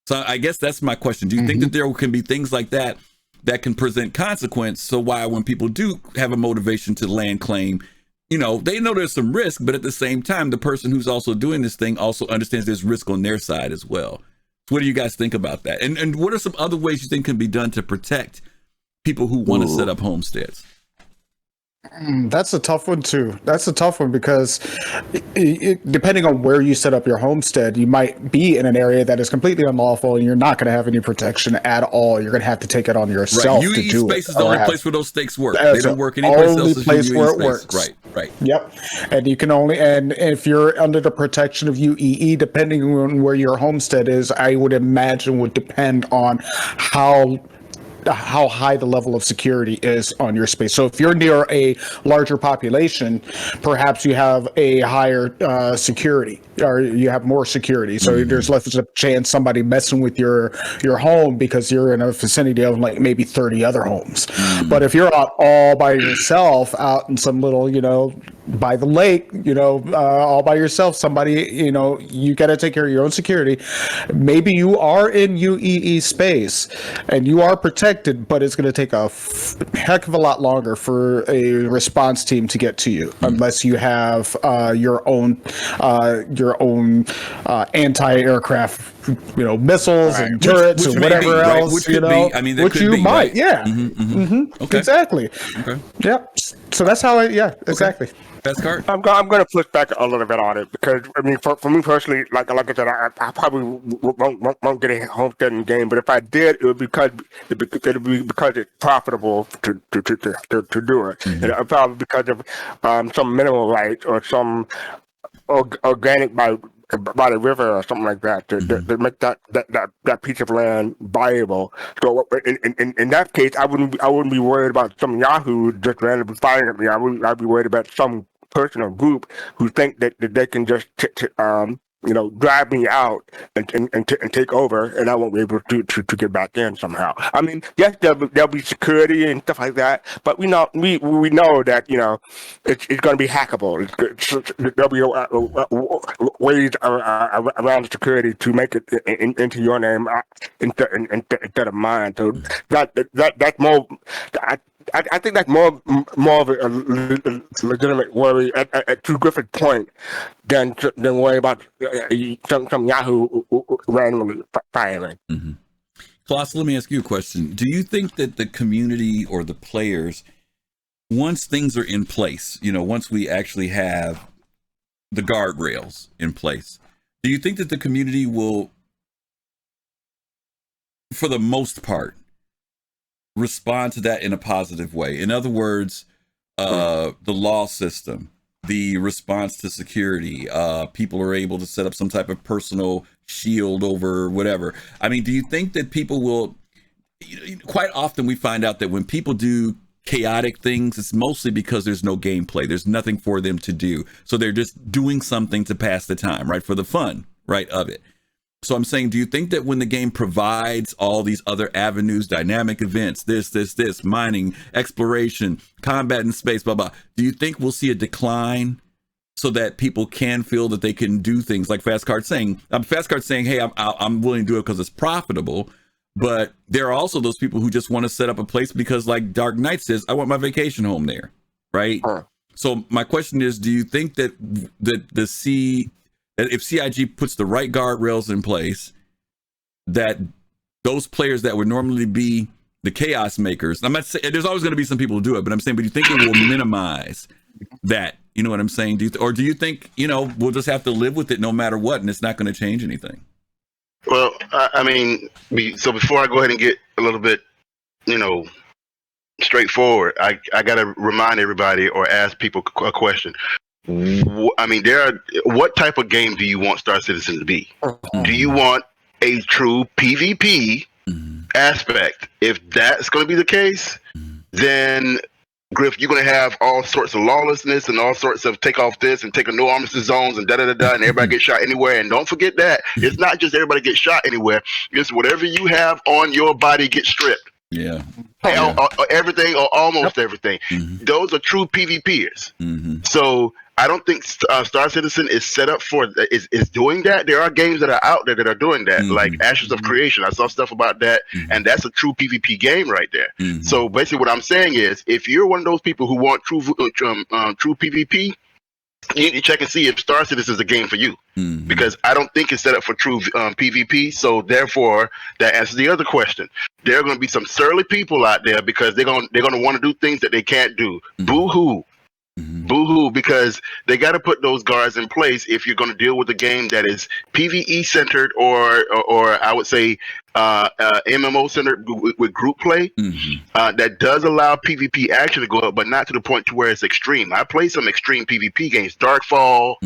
So I guess that's my question. Do you think that there can be things like that that can present consequence? So why, when people do have a motivation to land claim, they know there's some risk, but at the same time, the person who's also doing this thing also understands there's risk on their side as well. So what do you guys think about that? And what are some other ways you think can be done to protect people who want to set up homesteads? That's a tough one too. That's a tough one because depending on where you set up your homestead, you might be in an area that is completely unlawful and you're not going to have any protection at all. You're going to have to take it on yourself to do space it. is the only place where those stakes work. They don't work anyplace else. Only place where it works. Right. Yep. And you can and if you're under the protection of UEE, depending on where your homestead is, I would imagine would depend on how high the level of security is on your space. So if you're near a larger population, perhaps you have a higher security, or you have more security. So there's less of a chance somebody messing with your home because you're in a vicinity of like maybe 30 other homes. But if you're out all by yourself, out in some little, by the lake, all by yourself, somebody, you got to take care of your own security. Maybe you are in UEE space and you are protected, but it's going to take a heck of a lot longer for a response team to get to you, unless you have your own anti-aircraft, missiles and turrets and whatever else, which could be. I mean, which you might, right? Yeah. Okay. Exactly. Okay. Yep. So that's how exactly. Fastcart? I'm going to push back a little bit on it because, I mean, for me personally, like I said, I probably won't get a homestead in game, but if I did, it would be because it's profitable to do it. And probably because of some mineral rights or some organic by the river or something like that to make that piece of land viable. So in that case, I wouldn't be worried about some Yahoo just randomly firing at me. I'd be worried about some person or group who think that they can just drive me out and take over, and I won't be able to get back in somehow. I mean, yes, there'll be security and stuff like that, but we know that it's going to be hackable. There'll be ways around the security to make it into your name instead of mine. So that's more. I think that's more of a legitimate worry to Griffin's point than worry about some Yahoo randomly firing. Kelosal, let me ask you a question. Do you think that the community or the players, once things are in place, once we actually have the guardrails in place, do you think that the community will, for the most part, respond to that in a positive way? In other words, the law system, the response to security, people are able to set up some type of personal shield over whatever. I mean, do you think that people will, quite often we find out that when people do chaotic things, it's mostly because there's no gameplay. There's nothing for them to do. So they're just doing something to pass the time, right? For the fun, right, of it. So I'm saying, do you think that when the game provides all these other avenues, dynamic events, this, mining, exploration, combat in space, blah, blah, do you think we'll see a decline so that people can feel that they can do things like Fastcart saying, hey, I'm willing to do it because it's profitable. But there are also those people who just want to set up a place because, like Dark Knight says, I want my vacation home there, right? So my question is, do you think that that if CIG puts the right guardrails in place, that those players that would normally be the chaos makers, I'm not saying there's always going to be some people who do it, but I'm saying, but you think it will minimize that? You know what I'm saying? Do you think, we'll just have to live with it no matter what, and it's not going to change anything? Well, I mean, so before I go ahead and get a little bit, straightforward, I got to remind everybody or ask people a question. I mean, what type of game do you want Star Citizen to be? Do you want a true PvP aspect? If that's going to be the case, then Griff, you're going to have all sorts of lawlessness and all sorts of take off this and take a no armistice zones and and everybody get shot anywhere. And don't forget that it's not just everybody get shot anywhere. It's whatever you have on your body gets stripped. Yeah. Everything or almost everything. Those are true PvPers. So I don't think Star Citizen is set up for is doing that. There are games that are out there that are doing that, like Ashes of Creation. I saw stuff about that, and that's a true PvP game right there. So basically, what I'm saying is, if you're one of those people who want true PvP, you need to check and see if Star Citizen is a game for you, because I don't think it's set up for true PvP. So therefore, that answers the other question. There are going to be some surly people out there because they're going to want to do things that they can't do. Boo hoo. Boo-hoo, because they got to put those guards in place if you're going to deal with a game that is PvE centered or I would say MMO centered with group play that does allow PvP action to go up, but not to the point to where it's extreme. I play some extreme PvP games, Darkfall.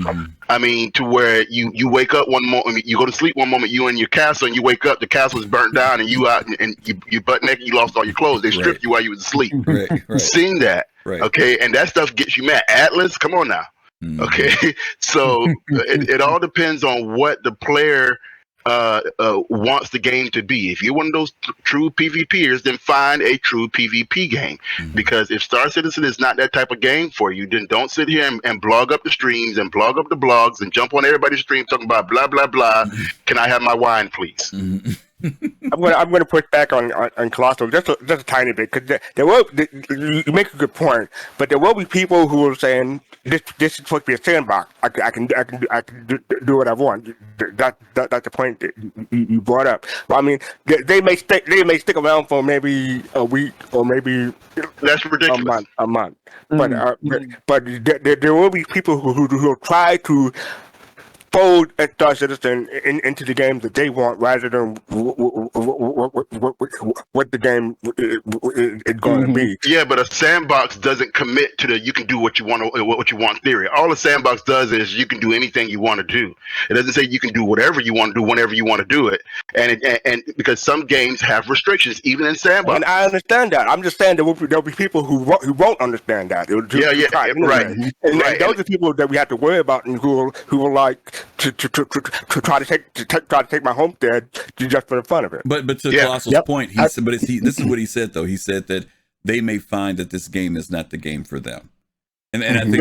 I mean, to where you wake up one moment, you go to sleep one moment, you in your castle, and you wake up, the castle is burnt down, and you out and you butt naked, you lost all your clothes. They stripped you while you was asleep. Seen that. Okay, and that stuff gets you mad. Atlas, come on now. Okay, so it all depends on what the player wants the game to be. If you're one of those true PvPers, then find a true PvP game. Because if Star Citizen is not that type of game for you, then don't sit here and blog up the streams and blog up the blogs and jump on everybody's stream talking about blah blah blah. Can I have my wine, please? I'm gonna push back on Kelosal just a tiny bit, because you make a good point, but there will be people who are saying this is supposed to be a sandbox. I can do what I want. That's the point that you brought up. But I mean, they may stick around for maybe a week or maybe that's ridiculous. a month. But there will be people who will try to fold Star Citizen into the game that they want, rather than what the game is going to be. Yeah, but a sandbox doesn't commit to the you can do what you want theory. All a sandbox does is you can do anything you want to do. It doesn't say you can do whatever you want to do whenever you want to do it. And because some games have restrictions, even in sandbox. And I understand that. I'm just saying there'll be people who won't understand that. Right. And those are people that we have to worry about, and who are like to try to take my homestead just for the fun of it. But to Colosal's point, he said, this is what he said though. He said that they may find that this game is not the game for them. And I think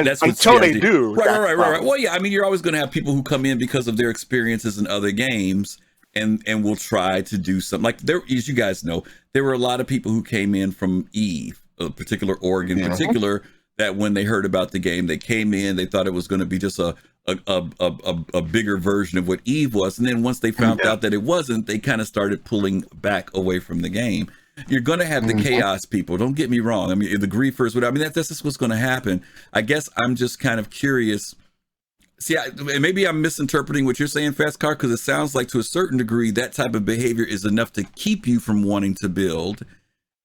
that's what until they do. Right. Well, yeah, I mean, you're always going to have people who come in because of their experiences in other games and will try to do something. Like there, as you guys know, there were a lot of people who came in from EVE, a particular org in particular, that when they heard about the game, they came in, they thought it was going to be just a bigger version of what EVE was. And then once they found out that it wasn't, they kind of started pulling back away from the game. You're going to have the chaos people. Don't get me wrong. I mean, the griefers, whatever. I mean, that's just what's going to happen. I guess I'm just kind of curious. See, maybe I'm misinterpreting what you're saying, Fastcart, because it sounds like to a certain degree, that type of behavior is enough to keep you from wanting to build.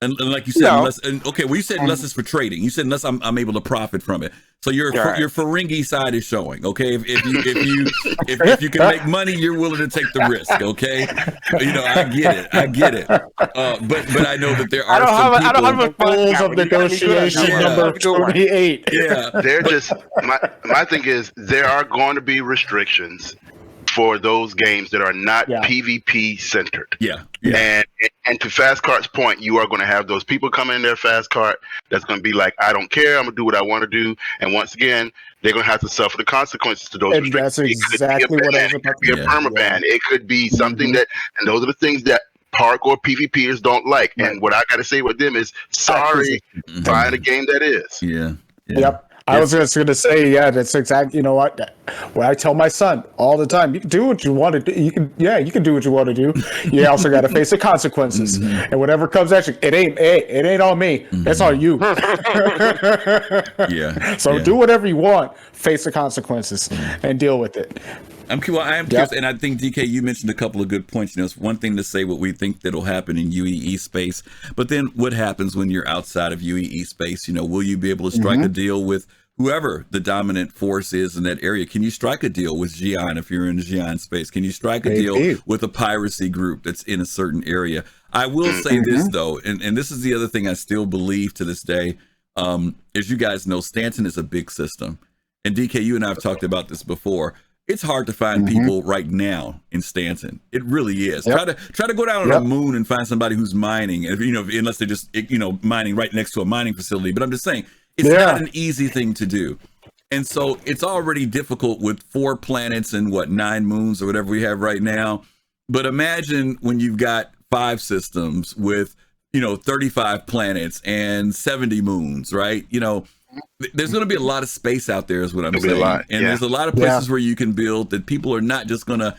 And like you said, unless it's for trading. You said unless I'm able to profit from it. So your Ferengi side is showing. Okay, if you can make money, you're willing to take the risk. Okay, I get it. But I know that there are I don't have a rules of negotiation number 28. Yeah, they're just my thing is there are going to be restrictions for those games that are not PvP centered. And to Fastcart's point, you are going to have those people coming in there, Fastcart, that's going to be like, I don't care, I'm going to do what I want to do. And once again, they're going to have to suffer the consequences to those restrictions. That's exactly what I was about to say. It could be a permaban. It could be something that, and those are the things that hardcore PvPers don't like. And what I got to say with them is, sorry, find a game that is. Yep. I was just going to say, that's exactly, what I tell my son all the time. You can do what you want to do. You can do what you want to do. You also got to face the consequences. And whatever comes at you, it ain't on me. It's on you. So do whatever you want, face the consequences, and deal with it. I am curious, and I think, DK, you mentioned a couple of good points. It's one thing to say what we think that'll happen in UEE space, but then what happens when you're outside of UEE space? Will you be able to strike a deal with whoever the dominant force is in that area? Can you strike a deal with Xi'an if you're in Xi'an space? Can you strike a deal with a piracy group that's in a certain area? I will say this, though, and this is the other thing I still believe to this day. As you guys know, Stanton is a big system. And DK, you and I have talked about this before. It's hard to find people right now in Stanton. It really is. Try to go down on the moon and find somebody who's mining, unless they're just mining right next to a mining facility. But I'm just saying, it's not an easy thing to do. And so it's already difficult with 4 planets and 9 moons or whatever we have right now. But imagine when you've got 5 systems with, 35 planets and 70 moons, right? There's going to be a lot of space out there is what I'm saying. And there's a lot of places where you can build that people are not just going to,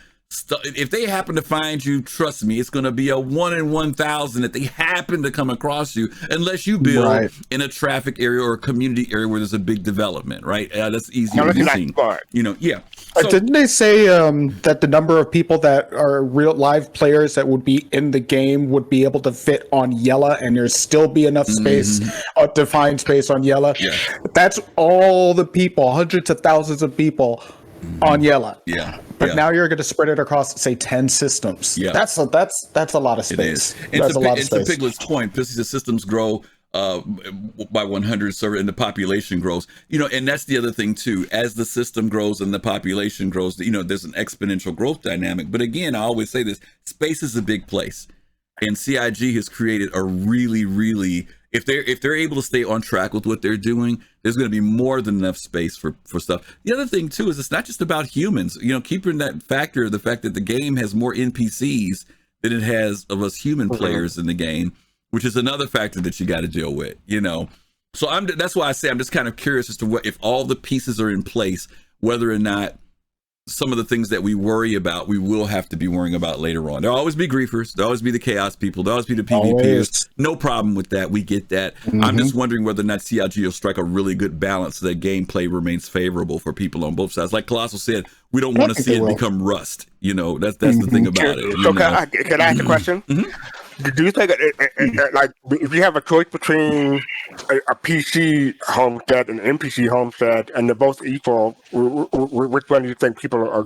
if they happen to find you, trust me, it's going to be a 1 in 1,000 that they happen to come across you, unless you build in a traffic area or a community area where there's a big development, right? That's easy to see. So, didn't they say that the number of people that are real live players that would be in the game would be able to fit on Yella, and there's still be enough space, defined space on Yella? Yeah. That's all the people, hundreds of thousands of people on Yella. Yeah. But now you're going to spread it across, say, 10 systems. Yeah. That's a lot of space. It is. That's a lot of space. To Piglet's point, because the systems grow by 100 and the population grows, and that's the other thing too. As the system grows and the population grows, there's an exponential growth dynamic. But again, I always say this: space is a big place, and CIG has created a really, really, if they're able to stay on track with what they're doing, there's going to be more than enough space for stuff. The other thing too is it's not just about humans. Keeping that factor, the fact that the game has more NPCs than it has of us human players in the game, which is another factor that you got to deal with, So that's why I say I'm just kind of curious as to what, if all the pieces are in place, whether or not some of the things that we worry about, we will have to be worrying about later on. There'll always be griefers. There'll always be the chaos people. There'll always be the PvPers. No problem with that. We get that. I'm just wondering whether or not CIG will strike a really good balance so that gameplay remains favorable for people on both sides. Like Kelosal said, we don't want to see it become rust. That's the thing about it. So can I ask a question? Do you think, like, if you have a choice between a PC homestead and an NPC homestead, and they're both equal, which one do you think people are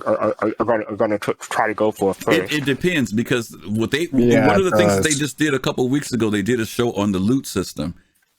going to try to go for first? It depends, because one of the things that they just did a couple of weeks ago, they did a show on the loot system,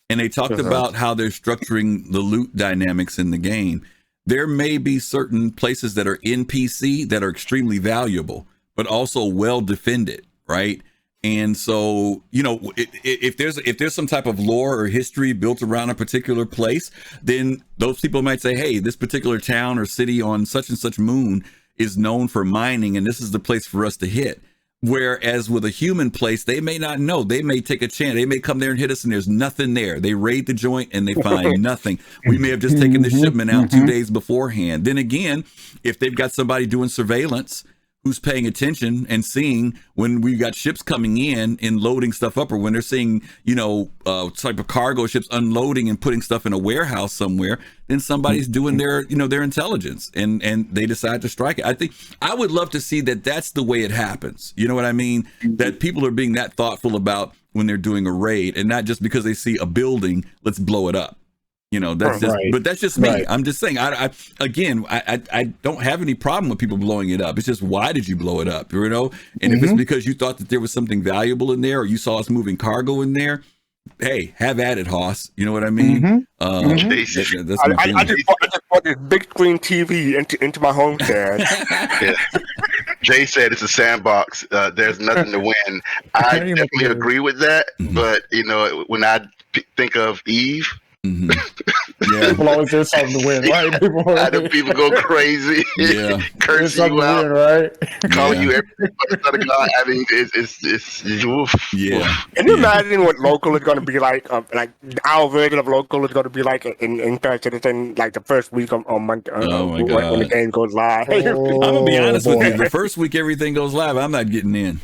and they talked about how they're structuring the loot dynamics in the game. There may be certain places that are in PC that are extremely valuable, but also well defended, right? And so, if there's some type of lore or history built around a particular place, then those people might say, hey, this particular town or city on such and such moon is known for mining, and this is the place for us to hit. Whereas with a human place, they may not know. They may take a chance. They may come there and hit us, and there's nothing there. They raid the joint and they find nothing. We may have just taken the shipment out 2 days beforehand. Then again, if they've got somebody doing surveillance who's paying attention and seeing when we got ships coming in and loading stuff up, or when they're seeing, type of cargo ships unloading and putting stuff in a warehouse somewhere, then somebody's doing their intelligence and they decide to strike it. I think I would love to see that that's the way it happens. You know what I mean? That people are being that thoughtful about when they're doing a raid, and not just because they see a building, let's blow it up. That's just, but that's just me. I'm just saying, I don't have any problem with people blowing it up. It's just, why did you blow it up? And if it's because you thought that there was something valuable in there, or you saw us moving cargo in there, hey, have at it, Hoss. You know what I mean? I just bought this big screen TV into my homestead. Jay said it's a sandbox. There's nothing to win. I definitely agree with that. But when I think of Eve, people always do something to win, right? People go crazy, curse you out, right? Call you everything but another guy. I mean, it's oof. Can you imagine what local is going to be like our version of local is going to be like in Third Citizen, like the first week on Monday when the game goes live? I'm gonna be honest with you. The first week everything goes live, I'm not getting in.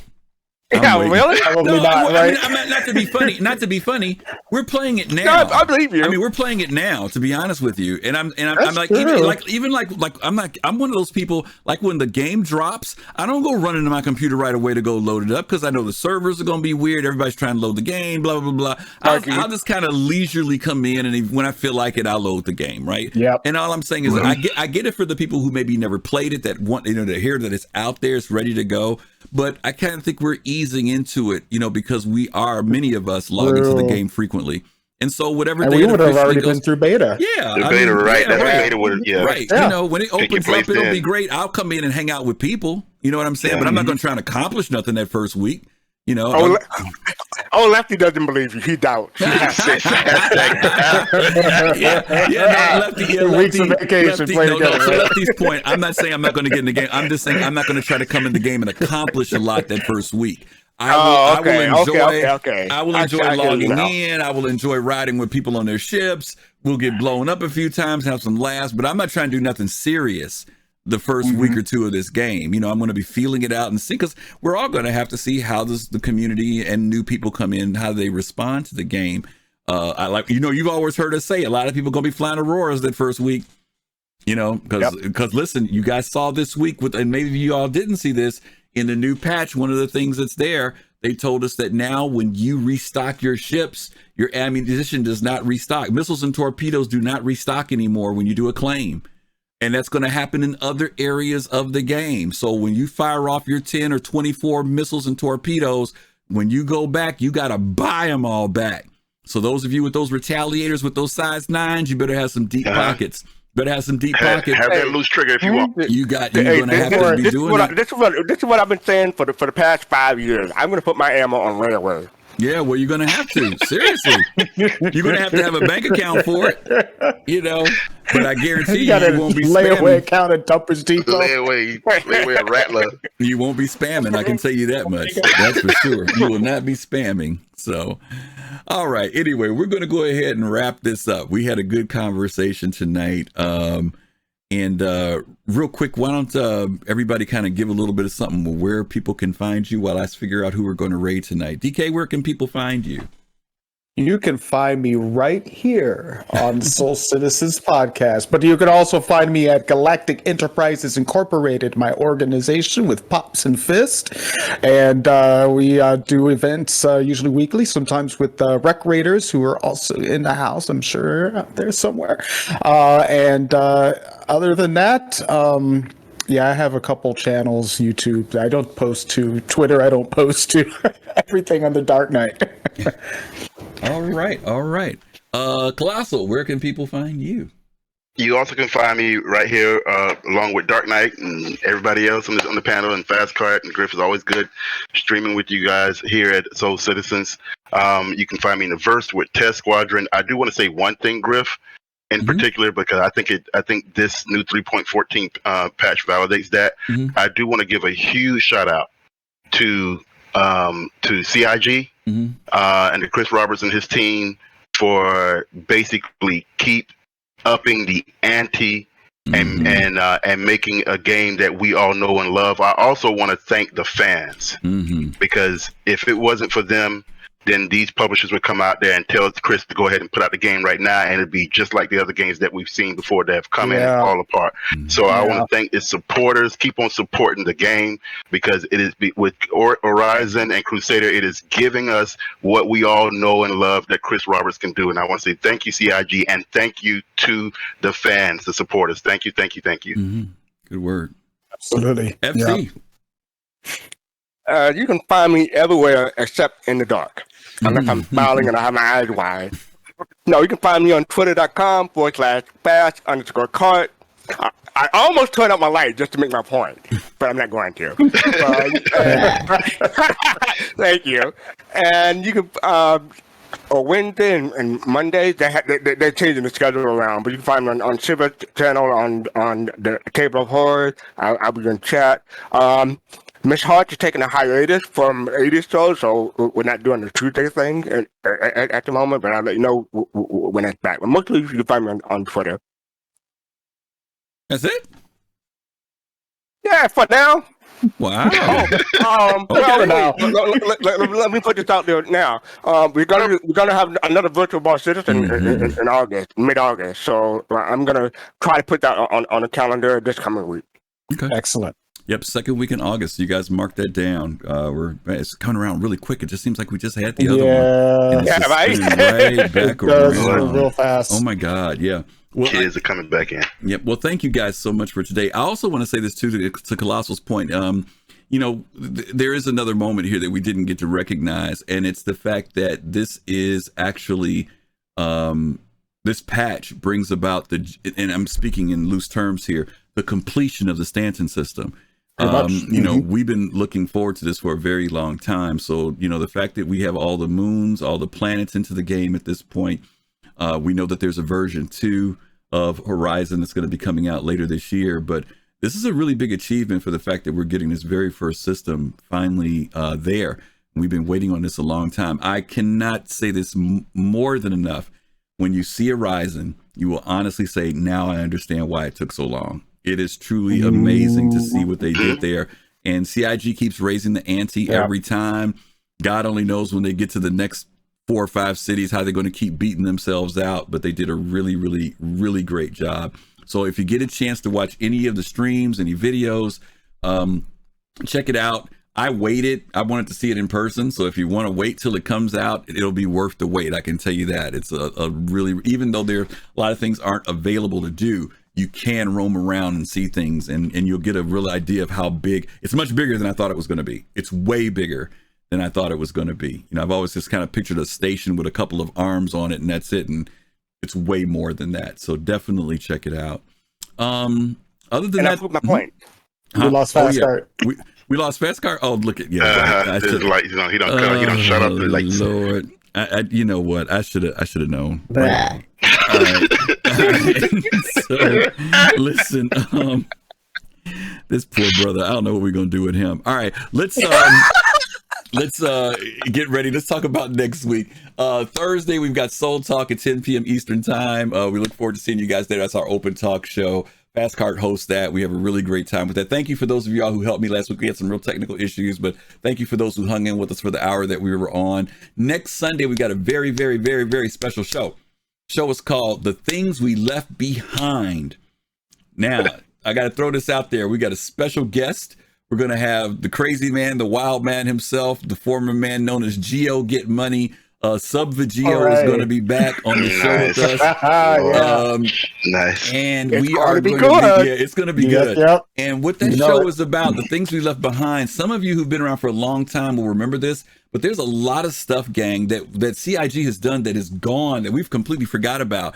Really? Probably not, right? I mean, not to be funny. We're playing it now. No, I believe you. I mean, we're playing it now, to be honest with you. And I'm like, even like I'm one of those people, like when the game drops, I don't go running to my computer right away to go load it up, because I know the servers are going to be weird. Everybody's trying to load the game, blah, blah, blah. I'll just kind of leisurely come in, and when I feel like it, I'll load the game, right? Yeah. And all I'm saying is I get it for the people who maybe never played it, that want, to hear that it's out there, it's ready to go. But I kind of think we're easing into it, because many of us log into the game frequently. And so whatever we would have already been through beta. Yeah. The beta, right. Beta would, right. Yeah. When it opens up, it'll be great. I'll come in and hang out with people. You know what I'm saying? But I'm not going to try and accomplish nothing that first week. Lefty doesn't believe you. He doubts. Weeks of vacation. So Lefty's point, I'm not saying I'm not going to get in the game. I'm just saying I'm not going to try to come in the game and accomplish a lot that first week. I will enjoy logging in. I will enjoy riding with people on their ships. We'll get blown up a few times, have some laughs, but I'm not trying to do nothing serious the first week or two of this game. You know, I'm going to be feeling it out and see, because we're all going to have to see how the community and new people come in, how they respond to the game. I like, you know, you've always heard us say a lot of people going to be flying Auroras that first week, you know, because listen, you guys saw this week and maybe you all didn't see this in the new patch. One of the things that's there, they told us that now when you restock your ships, your ammunition does not restock. Missiles and torpedoes do not restock anymore when you do a claim. And that's going to happen in other areas of the game. So when you fire off your 10 or 24 missiles and torpedoes, when you go back, you got to buy them all back. So those of you with those retaliators with those size 9s, you better have some deep pockets. Better have some deep pockets. Have that loose trigger if you want. You're going to have to be doing that. This is what I've been saying for the past 5 years. I'm going to put my ammo on layaway. Yeah, well, you're going to have to. Seriously. You're going to have a bank account for it, you know. But I guarantee you won't be spamming. Layaway account at Dumpers Depot. Layaway at Rattler. You won't be spamming, I can tell you that much. That's for sure. You will not be spamming. So, all right. Anyway, we're going to go ahead and wrap this up. We had a good conversation tonight. And real quick, why don't everybody kind of give a little bit of something where people can find you while I figure out who we're going to raid tonight. DK, where can people find you? You can find me right here on Soul Citizens Podcast, but you can also find me at Galactic Enterprises Incorporated, my organization with Pops and Fist, and we do events usually weekly, sometimes with Rec Raiders, who are also in the house, I'm sure out there somewhere. And other than that, yeah, I have a couple channels, YouTube. I don't post to Twitter. I don't post to everything on the Dark Knight. All right. Kelosal, where can people find you? You also can find me right here, along with Dark Knight and everybody else on the panel, and fastcart, and Griff is always good streaming with you guys here at Soul Citizens. You can find me in the verse with Test Squadron. I do want to say one thing, Griff, in particular, because I think this new 3.14 patch validates that. I do want to give a huge shout out to CIG and to Chris Roberts and his team for basically keep upping the ante and making a game that we all know and love. I also want to thank the fans, because if it wasn't for them, then these publishers would come out there and tell Chris to go ahead and put out the game right now, and it'd be just like the other games that we've seen before that have come in and fall apart. So I want to thank its supporters. Keep on supporting the game, because it is with Horizon and Crusader, it is giving us what we all know and love that Chris Roberts can do. And I want to say thank you, CIG, and thank you to the fans, the supporters. Thank you. Good word. Absolutely. FC. You can find me everywhere except in the dark. Unless I'm smiling and I have my eyes wide. No, you can find me on twitter.com/fast_cart. I almost turned up my light just to make my point, but I'm not going to. Thank you. And you can, Wednesday and Monday, they're changing the schedule around, but you can find me on Shiva channel on the Table of Horrors. I'll be in chat. Miss Hart is taking a hiatus from 80s shows, so we're not doing the Tuesday thing at the moment, but I'll let you know when it's back. But mostly you can find me on Twitter. That's it? Yeah, for now. Wow. Let me put this out there now. We're gonna have another virtual boss citizen in August, mid-August. So I'm gonna try to put that on the calendar this coming week. Okay. Excellent. Yep, second week in August. You guys mark that down. It's coming around really quick. It just seems like we just had the other one. And it's right back around. Real fast. Oh my God, yeah. Well, kids are coming back in. Yep. Well, thank you guys so much for today. I also want to say this too, to Kelosal's point. You know, there is another moment here that we didn't get to recognize, and it's the fact that this is actually this patch brings about and I'm speaking in loose terms here, the completion of the Stanton system. You know, we've been looking forward to this for a very long time. So, you know, the fact that we have all the moons, all the planets into the game at this point, we know that there's a version 2 of Horizon that's going to be coming out later this year. But this is a really big achievement for the fact that we're getting this very first system finally there. We've been waiting on this a long time. I cannot say this more than enough. When you see Horizon, you will honestly say, now I understand why it took so long. It is truly amazing to see what they did there. And CIG keeps raising the ante every time. God only knows when they get to the next 4 or 5 cities how they're going to keep beating themselves out. But they did a really, really, really great job. So if you get a chance to watch any of the streams, any videos, check it out. I waited. I wanted to see it in person. So if you want to wait till it comes out, it'll be worth the wait. I can tell you that. It's a really, even though there a lot of things aren't available to do, you can roam around and see things, and you'll get a real idea of how big. It's much bigger than I thought it was going to be. It's way bigger than I thought it was going to be. You know, I've always just kind of pictured a station with a couple of arms on it and that's it. And it's way more than that. So definitely check it out. Other than that, my point. We lost fastcart. We lost fastcart. Oh, look at He don't shut up. Like, Lord, you know what? I should have known. Bruh. All right. So, listen, this poor brother. I don't know what we're gonna do with him. All right, let's get ready. Let's talk about next week. Thursday, we've got Soul Talk at 10 p.m. Eastern time. We look forward to seeing you guys there. That's our open talk show. Fastcart hosts that. We have a really great time with that. Thank you for those of y'all who helped me last week. We had some real technical issues, but thank you for those who hung in with us for the hour that we were on. Next Sunday, we got a very, very, very, very special show. Show is called The Things We Left Behind. Now, I got to throw this out there. We got a special guest. We're going to have the crazy man, the wild man himself, the former man known as Geo Get Money. Sub Vigio is going to be back on the show with us. Nice. And it's we are going to be, it's going to be good. Yep. And what that show is about, the things we left behind. Some of you who've been around for a long time will remember this, but there's a lot of stuff, gang, that CIG has done that is gone, that we've completely forgot about.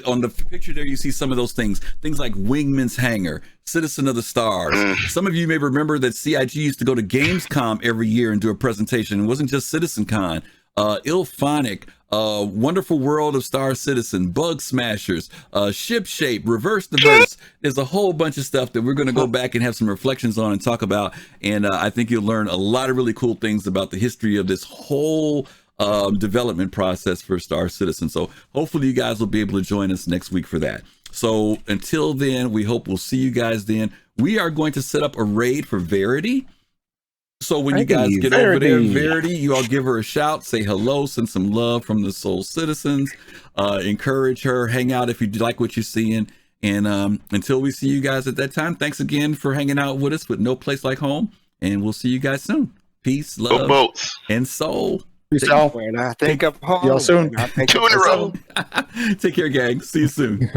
On the picture there, you see some of those things like Wingman's Hangar, Citizen of the Stars. Some of you may remember that CIG used to go to Gamescom every year and do a presentation. It wasn't just CitizenCon. Ilphonic, Wonderful World of Star Citizen, Bug Smashers, Ship Shape, Reverse the Verse. There's a whole bunch of stuff that we're going to go back and have some reflections on and talk about. And I think you'll learn a lot of really cool things about the history of this whole development process for Star Citizen. So hopefully you guys will be able to join us next week for that. So until then, we hope we'll see you guys then. We are going to set up a raid for Verity. So when you guys get over there, Verity, you all give her a shout, say hello, send some love from the Soul Citizens, encourage her, hang out if you like what you're seeing. And until we see you guys at that time, thanks again for hanging out with us with No Place Like Home. And we'll see you guys soon. Peace, love, and soul. Peace out. When I think of home, y'all soon. 2 in a row. Take care, gang. See you soon.